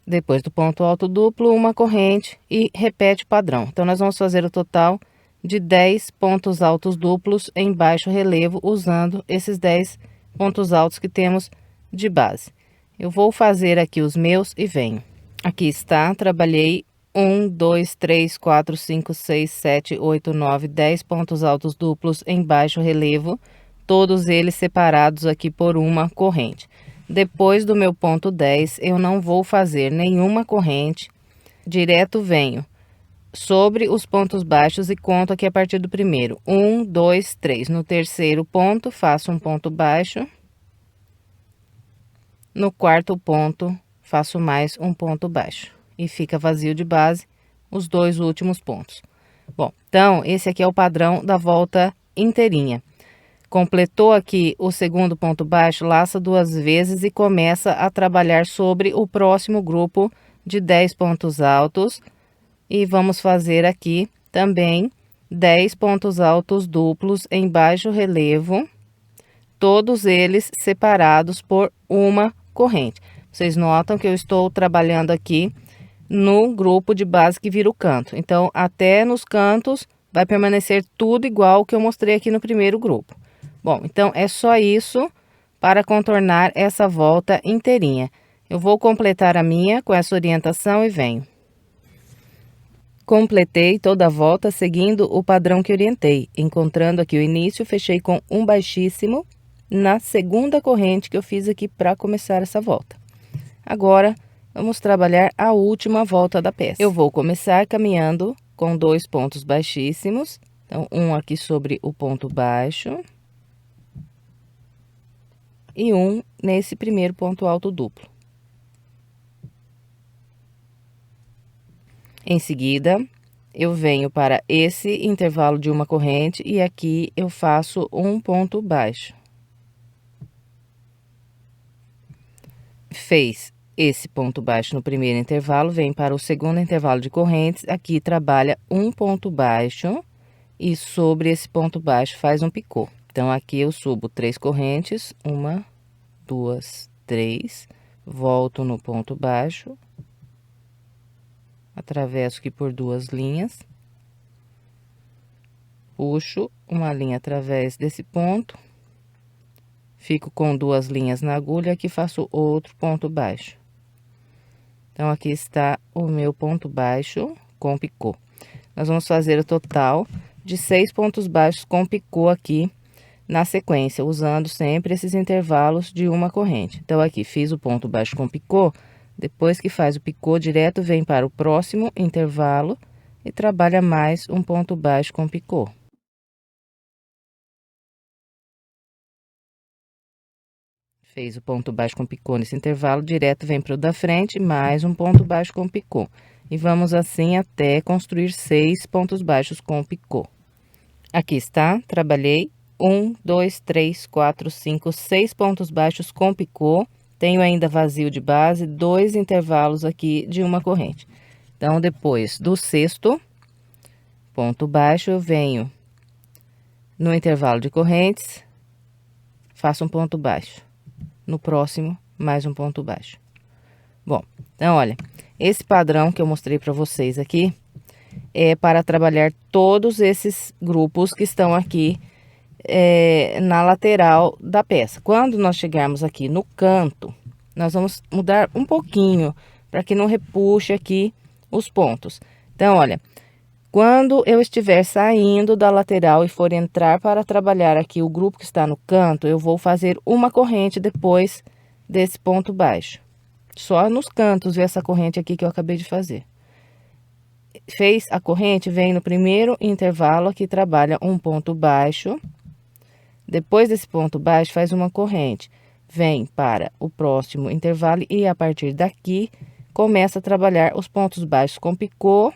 Depois do ponto alto duplo, uma corrente e repete o padrão. Então, nós vamos fazer o total de 10 pontos altos duplos em baixo relevo, usando esses 10 pontos altos que temos de base. Eu vou fazer aqui os meus e venho. Aqui está, trabalhei 1, 2, 3, 4, 5, 6, 7, 8, 9, 10 pontos altos duplos em baixo relevo, todos eles separados aqui por uma corrente. Depois do meu ponto 10, eu não vou fazer nenhuma corrente, direto venho sobre os pontos baixos e conto aqui a partir do primeiro. 1, 2, 3. No terceiro ponto, faço um ponto baixo. No quarto ponto, faço mais um ponto baixo. E fica vazio de base os 2 últimos pontos. Bom, então, esse aqui é o padrão da volta inteirinha. Completou aqui o segundo ponto baixo, laça 2 vezes e começa a trabalhar sobre o próximo grupo de 10 pontos altos. E vamos fazer aqui também 10 pontos altos duplos em baixo relevo, todos eles separados por uma corrente. Vocês notam que eu estou trabalhando aqui no grupo de base que vira o canto. Então, até nos cantos vai permanecer tudo igual que eu mostrei aqui no primeiro grupo. Bom, então é só isso para contornar essa volta inteirinha. Eu vou completar a minha com essa orientação e venho. Completei toda a volta seguindo o padrão que orientei. Encontrando aqui o início, fechei com um baixíssimo na segunda corrente que eu fiz aqui para começar essa volta. Agora, vamos trabalhar a última volta da peça. Eu vou começar caminhando com 2 pontos baixíssimos. Então, um aqui sobre o ponto baixo. E um nesse primeiro ponto alto duplo. Em seguida, eu venho para esse intervalo de uma corrente e aqui eu faço um ponto baixo. Fez esse ponto baixo no primeiro intervalo, vem para o segundo intervalo de correntes, aqui trabalha um ponto baixo e sobre esse ponto baixo faz um picô. Então, aqui eu subo 3 correntes, 1, 2, 3, volto no ponto baixo. Atravesso aqui por 2 linhas, puxo uma linha através desse ponto, fico com 2 linhas na agulha, aqui faço outro ponto baixo. Então, aqui está o meu ponto baixo com picô. Nós vamos fazer o total de 6 pontos baixos com picô aqui na sequência, usando sempre esses intervalos de uma corrente. Então, aqui fiz o ponto baixo com picô, Depois que faz o picô direto, vem para o próximo intervalo e trabalha mais um ponto baixo com picô. Fez o ponto baixo com picô nesse intervalo, direto vem para o da frente, mais um ponto baixo com picô. E vamos assim até construir 6 pontos baixos com picô. Aqui está, trabalhei 1, 2, 3, 4, 5, 6 pontos baixos com picô. Tenho ainda vazio de base, 2 intervalos aqui de uma corrente. Então, depois do sexto ponto baixo, eu venho no intervalo de correntes, faço um ponto baixo. No próximo, mais um ponto baixo. Bom, então, olha, esse padrão que eu mostrei para vocês aqui é para trabalhar todos esses grupos que estão aqui na lateral da peça. Quando nós chegarmos aqui no canto, nós vamos mudar um pouquinho para que não repuxe aqui os pontos. Então, olha, quando eu estiver saindo da lateral e for entrar para trabalhar aqui o grupo que está no canto, eu vou fazer uma corrente depois desse ponto baixo. Só nos cantos, ver essa corrente aqui que eu acabei de fazer. Fez a corrente, vem no primeiro intervalo, aqui trabalha um ponto baixo. Depois desse ponto baixo, faz uma corrente. Vem para o próximo intervalo e a partir daqui, começa a trabalhar os pontos baixos com picô.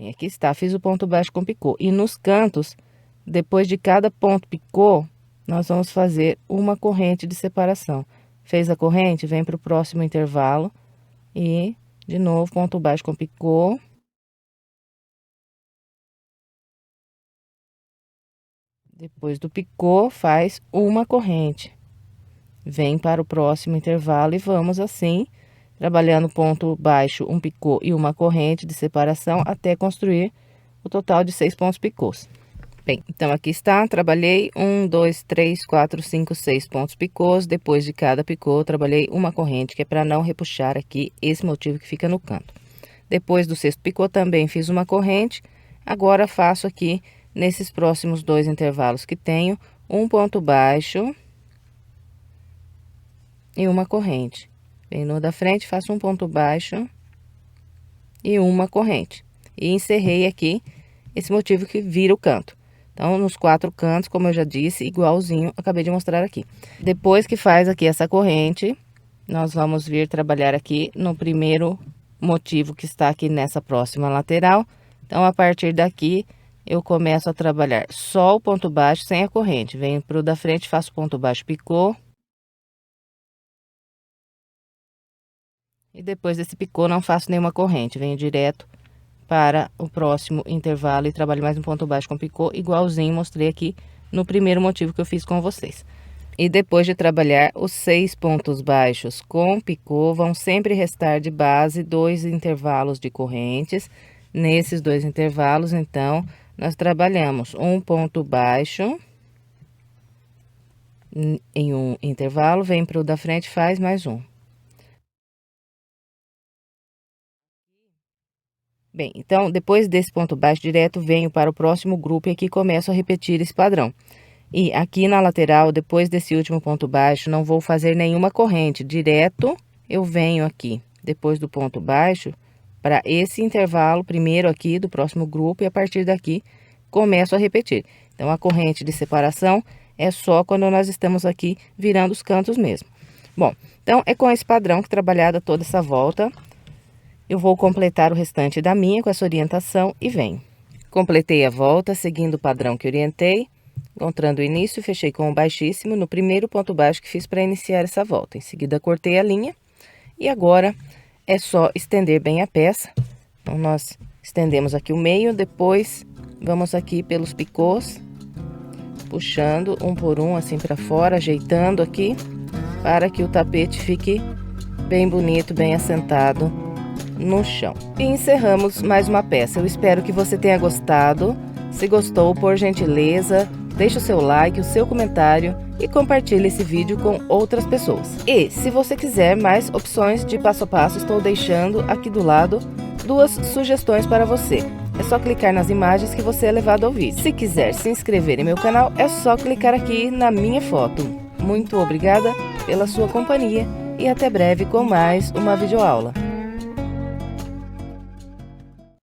Aqui está, fiz o ponto baixo com picô. E nos cantos, depois de cada ponto picô, nós vamos fazer uma corrente de separação. Fez a corrente, vem para o próximo intervalo e, de novo, ponto baixo com picô. Depois do picô, faz uma corrente. Vem para o próximo intervalo e vamos assim, trabalhando ponto baixo, um picô e uma corrente de separação até construir o total de 6 pontos picôs. Bem, então aqui está, trabalhei 1, 2, 3, 4, 5, 6 pontos picôs. Depois de cada picô, trabalhei uma corrente, que é para não repuxar aqui esse motivo que fica no canto. Depois do sexto picô, também fiz uma corrente. Agora, faço aqui, nesses próximos 2 intervalos que tenho, um ponto baixo e uma corrente. Bem, no da frente, faço um ponto baixo e uma corrente. E encerrei aqui esse motivo que vira o canto. Então, nos 4 cantos, como eu já disse, igualzinho, acabei de mostrar aqui. Depois que faz aqui essa corrente, nós vamos vir trabalhar aqui no primeiro motivo que está aqui nessa próxima lateral. Então, a partir daqui, eu começo a trabalhar só o ponto baixo sem a corrente. Venho pro da frente, faço ponto baixo, picô. E depois desse picô, não faço nenhuma corrente, venho direto para o próximo intervalo e trabalho mais um ponto baixo com picô, igualzinho mostrei aqui no primeiro motivo que eu fiz com vocês. E depois de trabalhar os 6 pontos baixos com picô, vão sempre restar de base 2 intervalos de correntes. Nesses 2 intervalos, então, nós trabalhamos um ponto baixo em um intervalo, vem para o da frente, faz mais um. Bem, então, depois desse ponto baixo direto, venho para o próximo grupo e aqui começo a repetir esse padrão. E aqui na lateral, depois desse último ponto baixo, não vou fazer nenhuma corrente. Direto, eu venho aqui, depois do ponto baixo, para esse intervalo, primeiro aqui do próximo grupo, e a partir daqui, começo a repetir. Então, a corrente de separação é só quando nós estamos aqui virando os cantos mesmo. Bom, então, é com esse padrão que trabalhada toda essa volta. Eu vou completar o restante da minha com essa orientação e venho. Completei a volta, seguindo o padrão que orientei, encontrando o início, fechei com o baixíssimo no primeiro ponto baixo que fiz para iniciar essa volta. Em seguida, cortei a linha e agora é só estender bem a peça. Então, nós estendemos aqui o meio, depois vamos aqui pelos picôs, puxando um por um assim para fora, ajeitando aqui, para que o tapete fique bem bonito, bem assentado no chão. E encerramos mais uma peça. Eu espero que você tenha gostado. Se gostou, por gentileza, deixe o seu like, o seu comentário e compartilhe esse vídeo com outras pessoas. E se você quiser mais opções de passo a passo, estou deixando aqui do lado 2 sugestões para você. É só clicar nas imagens que você é levado ao vídeo. Se quiser se inscrever em meu canal, é só clicar aqui na minha foto. muito obrigada pela sua companhia e até breve com mais uma videoaula.